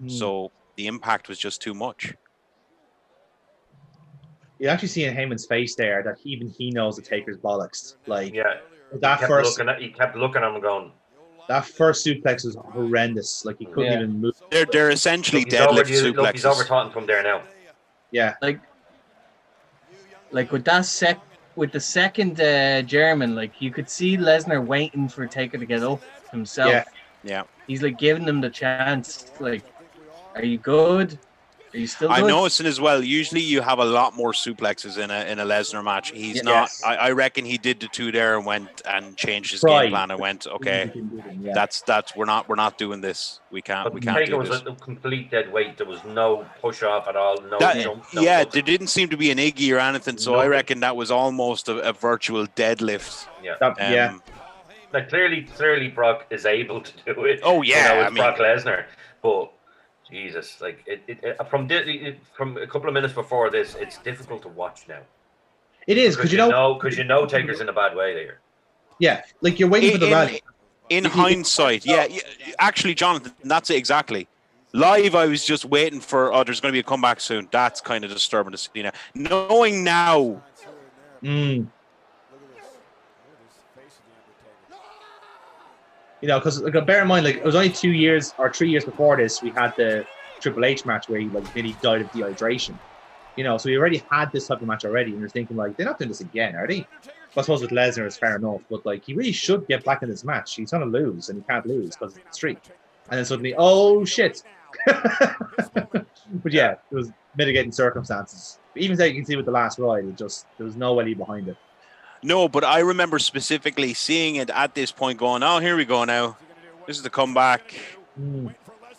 S3: so the impact was just too much.
S1: You actually see in Heyman's face there that even he knows the Taker's bollocks. Like
S2: he kept looking at him going.
S1: That first suplex was horrendous. Like he couldn't even move.
S3: They're essentially deadlift suplexes.
S2: He's over talking to him there now.
S1: Yeah,
S4: like with that with the second German, like you could see Lesnar waiting for Taker to get up himself.
S3: Yeah.
S4: He's like giving them the chance. Like, are you good? Are you still good?
S3: I noticed it as well. Usually you have a lot more suplexes in a Lesnar match. He's not. I reckon he did the two there and went and changed his game plan and went, okay, that's we're not doing this. We can't do this.
S2: Taker was a complete dead weight. There was no push off at all. Jump.
S3: There didn't seem to be an Iggy or anything. So I reckon that was almost a virtual deadlift.
S2: Yeah. Like clearly Brock is able to do it.
S3: Oh yeah,
S2: it's Brock Lesnar, but. Jesus, like from a couple of minutes before this, it's difficult to watch now.
S1: It is because you
S2: know Taker's in a bad way there.
S1: Yeah, like you're waiting for the rally.
S3: In hindsight, actually, Jonathan, that's it exactly. Live, I was just waiting for there's going to be a comeback soon. That's kind of disturbing to see now. Knowing now.
S1: You know, because bear in mind, like it was only 2 years or 3 years before this, we had the Triple H match where he like nearly died of dehydration. You know, so we already had this type of match already, and you're thinking like they're not doing this again, are they? Well, I suppose with Lesnar it's fair enough, but like he really should get back in this match. He's gonna lose, and he can't lose because it's a streak. And then suddenly, oh shit! But yeah, it was mitigating circumstances. Even though you can see with the last ride, there was no way behind it.
S3: No, but I remember specifically seeing it at this point going, oh, here we go now. This is the comeback.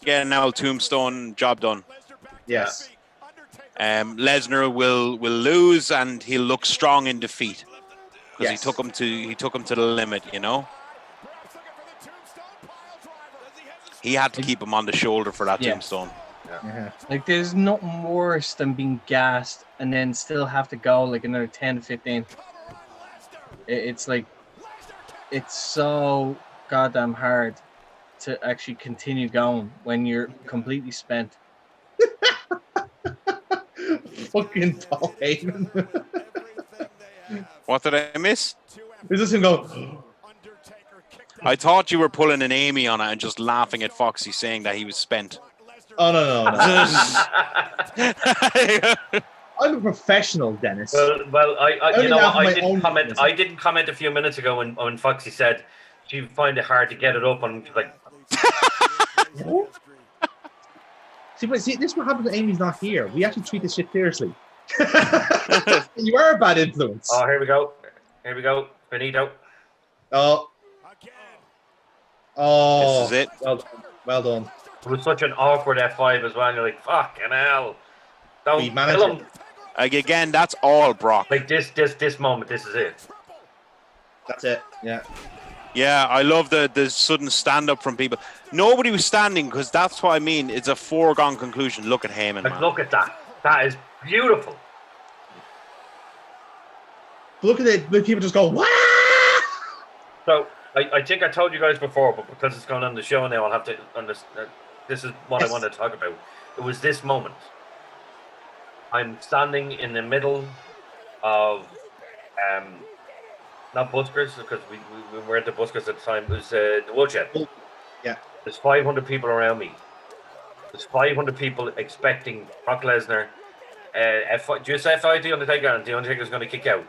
S3: Yeah, now Tombstone, job done.
S1: Yes.
S3: Lesnar will lose and he'll look strong in defeat. Because he took him to the limit, you know? He had to keep him on the shoulder for that Tombstone.
S1: Yeah.
S4: Like there's nothing worse than being gassed and then still have to go like another 10, 15. It's like, it's so goddamn hard to actually continue going when you're completely spent.
S1: Fucking Paul Heyman.
S3: What did I miss?
S1: Is this him going?
S3: I thought you were pulling an Amy on it and just laughing at Foxy saying that he was spent.
S1: Oh, no. I'm a professional, Dennis.
S2: Well, I didn't comment a few minutes ago when Foxy said she'd find it hard to get it up. I'm like,
S1: see, this is what happens when Amy's not here. We actually treat this shit seriously. You are a bad influence.
S2: Oh, here we go. Finito.
S1: Oh.
S3: This is it.
S1: Well done. Well done.
S2: It was such an awkward F5 as well. And you're like, fucking hell. Don't
S1: managed
S2: kill him.
S1: it.
S3: Like, again, that's all Brock.
S2: Like this moment, this is it.
S1: That's it. Yeah.
S3: Yeah, I love the sudden stand-up from people. Nobody was standing because that's what I mean. It's a foregone conclusion. Look at Heyman,
S2: Like,
S3: man.
S2: look at that. That is beautiful.
S1: Look at it. People just go, "Wah!"
S2: So, I think I told you guys before, but because it's going on the show now, I'll have to understand. This is what I want to talk about. It was this moment. I'm standing in the middle of, not buskers, because we weren't the buskers at the time. It was the woodshed.
S1: Yeah.
S2: There's 500 people around me. There's 500 people expecting Brock Lesnar. Just FI the Undertaker, and the Undertaker's going to kick out.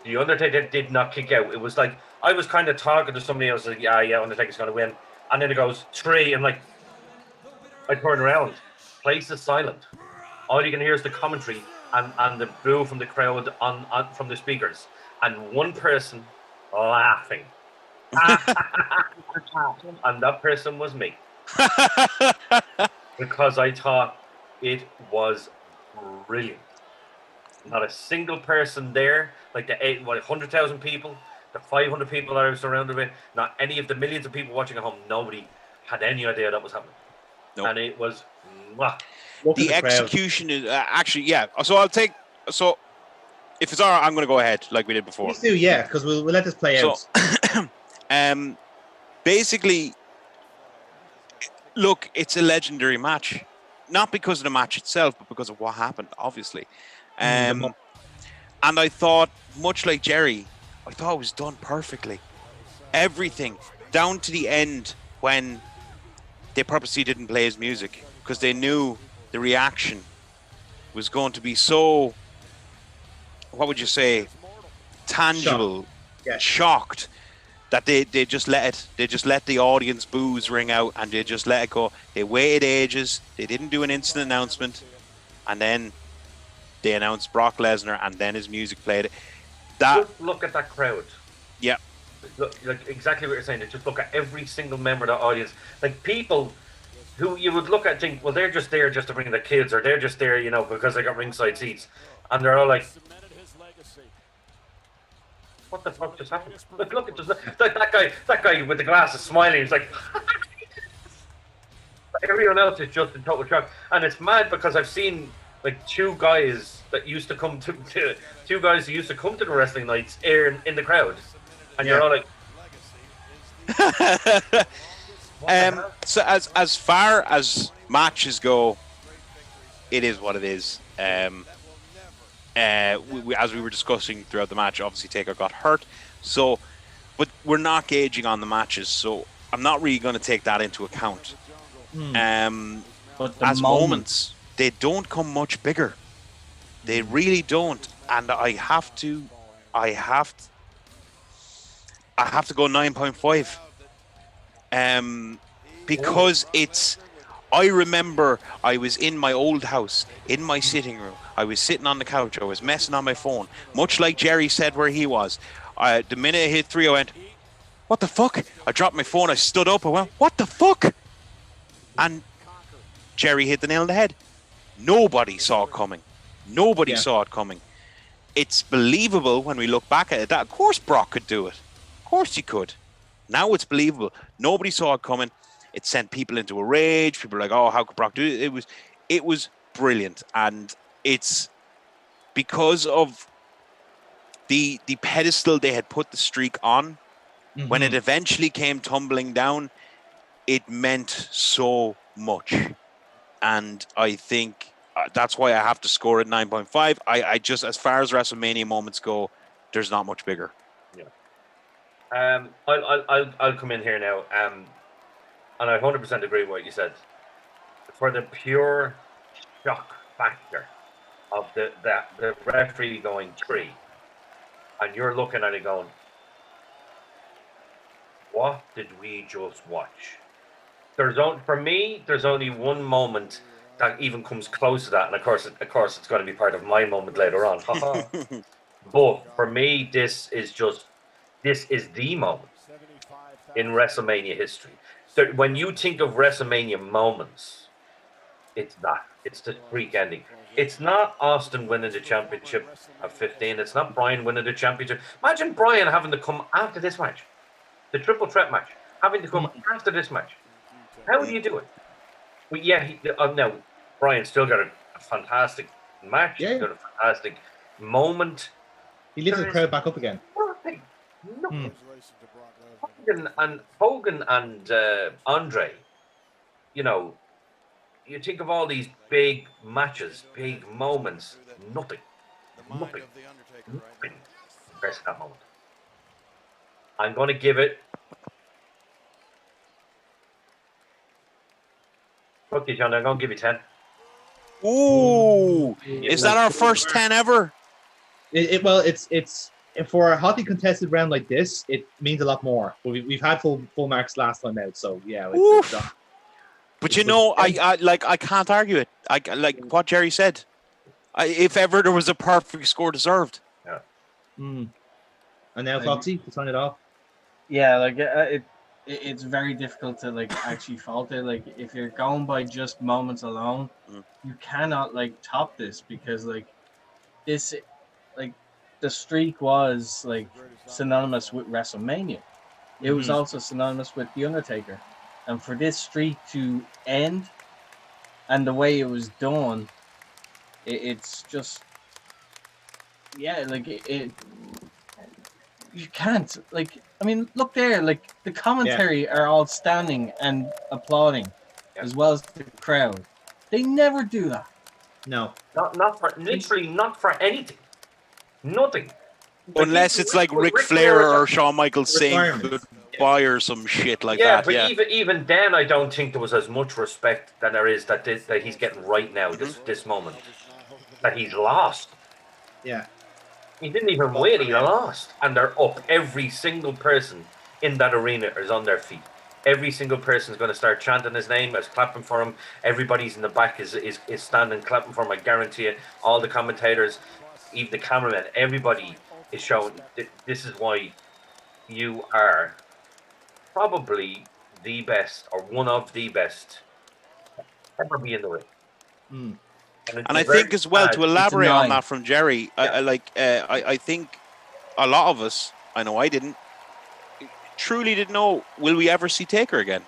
S2: The Undertaker did not kick out. It was like I was kind of talking to somebody else, like, yeah, Undertaker's going to win, and then it goes 3, and like I turn around, place is silent. All you can hear is the commentary and the boo from the crowd on from the speakers, and one person laughing, and that person was me, because I thought it was brilliant. Not a single person there, like the 100,000 people, the 500 people that I was surrounded with, not any of the millions of people watching at home. Nobody had any idea that was happening. Nope. And it was
S3: the execution is actually, yeah. So I'll take, so if it's all right, I'm going to go ahead like we did before.
S1: Please do, yeah, because we'll let this play out.
S3: Basically, look, it's a legendary match, not because of the match itself, but because of what happened, obviously. And I thought, much like Gerry, I thought it was done perfectly. Everything, down to the end when they purposely didn't play his music because they knew the reaction was going to be so, what would you say, tangible, shocked, that they just let it. They just let the audience boos ring out and they just let it go. They waited ages. They didn't do an instant announcement, and then they announced Brock Lesnar, and then his music played.
S2: Just look at that crowd.
S3: Yeah.
S2: Look, like exactly what you're saying. Just look at every single member of the audience. Like people who you would look at and think, well, they're just there just to bring their kids, or they're just there, you know, because they got ringside seats. And they're all like, what the fuck just happened? Look at just that guy with the glasses smiling. He's like, everyone else is just in total shock. And it's mad because I've seen like two guys who used to come to the wrestling nights in the crowd, and you're all like,
S3: so as far as matches go, it is what it is. As we were discussing throughout the match, obviously Taker got hurt, so but we're not gauging on the matches, so I'm not really going to take that into account. But as moments, they don't come much bigger. They really don't, and I have to go 9.5. Because it's. I remember I was in my old house, in my sitting room. I was sitting on the couch. I was messing on my phone, much like Gerry said where he was. The minute I hit 3, I went, "What the fuck?" I dropped my phone. I stood up. I went, "What the fuck?" And Gerry hit the nail on the head. Nobody saw it coming. Nobody saw it coming. It's believable when we look back at it. That of course Brock could do it. Of course he could. Now it's believable. Nobody saw it coming. It sent people into a rage. People were like, "Oh, how could Brock do it?" It was brilliant, and it's because of the pedestal they had put the streak on. Mm-hmm. When it eventually came tumbling down, it meant so much, and I think that's why I have to score at 9.5. I just, as far as WrestleMania moments go, there's not much bigger.
S2: Yeah. I'll come in here now. And I 100% agree with what you said. For the pure shock factor of the referee going 3, and you're looking at it going, what did we just watch? For me, there's only one moment that even comes close to that, and of course, it's going to be part of my moment later on. But for me, this is just this is the moment in WrestleMania history. When you think of WrestleMania moments, it's that. It's the freak ending. It's not Austin winning the championship at 15. It's not Bryan winning the championship. Imagine Bryan having to come after this match, the triple threat match, having to come after this match. How do you do it? Well, yeah, no, Bryan still got a fantastic match.
S1: Yeah.
S2: He's got a fantastic moment.
S1: He lifted the crowd back up again.
S2: Nothing. Hogan and Andre, you know, you think of all these big matches, big moments, nothing. Press that moment. I'm going to give it. Fuck you, John. I'm going to give you 10.
S3: Ooh, is that our first 10 ever?
S1: Well, it's for a hotly contested round like this, it means a lot more. We've had full marks last time out, so yeah.
S3: But you know, I can't argue it. I like what Gerry said. If ever there was a perfect score deserved.
S2: Yeah.
S1: And now Foxy to sign it off.
S4: Yeah, like it's very difficult to like actually fault it. Like if you're going by just moments alone, you cannot like top this because like this, like the streak was like synonymous with WrestleMania. It was also synonymous with The Undertaker. And for this streak to end and the way it was done, it's just, yeah, like it you can't, like, I mean, look there, like the commentary are all standing and applauding as well as the crowd. They never do that.
S1: No.
S2: Not for, literally not for anything. Nothing.
S3: Unless it's like Ric Flair or Shawn Michaels saying goodbye or some shit like that.
S2: But even then, I don't think there was as much respect than there is that he's getting right now, this moment. That he's lost.
S1: Yeah.
S2: He didn't even win, he lost. And they're up. Every single person in that arena is on their feet. Every single person is going to start chanting his name, is clapping for him. Everybody's in the back is standing, clapping for him, I guarantee it. All the commentators, even the cameramen, everybody is showing. This is why you are probably the best, or one of the best, ever be in the ring.
S3: And I think as well, to elaborate on that from Gerry, I think a lot of us, I know I didn't, truly didn't know, will we ever see Taker again?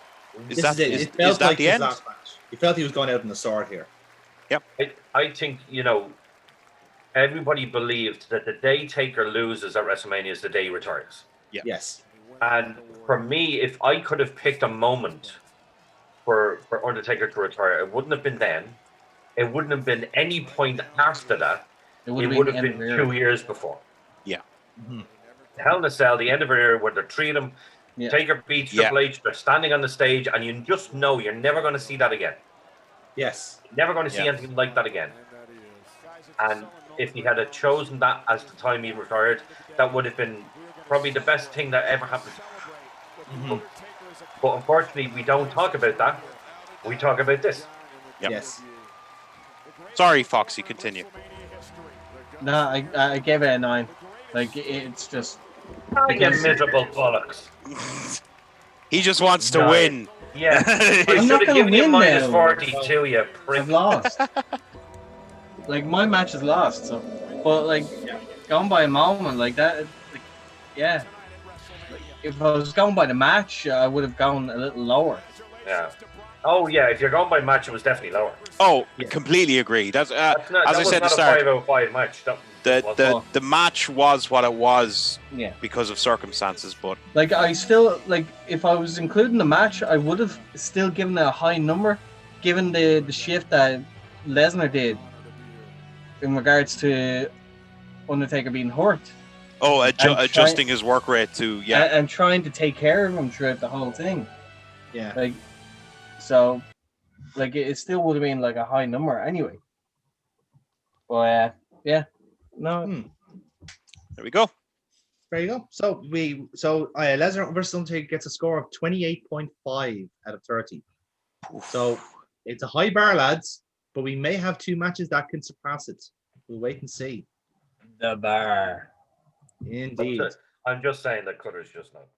S3: Is that the end?
S1: Last match. He felt he was going out in the sword here.
S3: Yep.
S2: I think, everybody believed that the day Taker loses at WrestleMania is the day he retires.
S3: Yeah.
S1: Yes.
S2: And for me, if I could have picked a moment for Undertaker to retire, it wouldn't have been then. It wouldn't have been any point after that. It would have been 2 years before.
S3: Yeah.
S2: Hell in a Cell, the end of an era where they're treating him. Taker beats Triple H, they're standing on the stage, and you just know you're never going to see that again.
S1: Yes.
S2: You're never going to see anything like that again. And if he had chosen that as the time he retired, that would have been probably the best thing that ever happened. But unfortunately, we don't talk about that. We talk about this.
S3: Yep.
S1: Yes.
S3: Sorry, Foxy, continue.
S4: No, I gave it a 9. Like, it's just...
S2: I get miserable bollocks.
S3: He just wants to win.
S2: Yeah. I should have given you minus 40 to you, prick.
S4: I've lost. Like, my match is lost, so... But, like, going by a moment like that, like, yeah. Like, if I was going by the match, I would have gone a little lower.
S2: Yeah. Oh, yeah, if you're going by match, it was definitely lower.
S3: Oh, completely agree. That's as I said at the start.
S2: That was not a 5/5 match.
S3: The match was what it was
S4: Yeah.
S3: because of circumstances, but
S4: like I still like if I was including the match, I would have still given it a high number, given the shift that Lesnar did in regards to Undertaker being hurt.
S3: Oh, adjusting his work rate to
S4: and trying to take care of him throughout the whole thing.
S1: Yeah.
S4: Like so, like it still would have been like a high number anyway. But yeah. No.
S3: There we go.
S1: There you go. So Lesnar versus Undertaker gets a score of 28.5 out of 30. So it's a high bar, lads, but we may have 2 matches that can surpass it. We'll wait and see.
S4: The bar.
S1: Indeed.
S2: I'm just saying that Cutter's just not.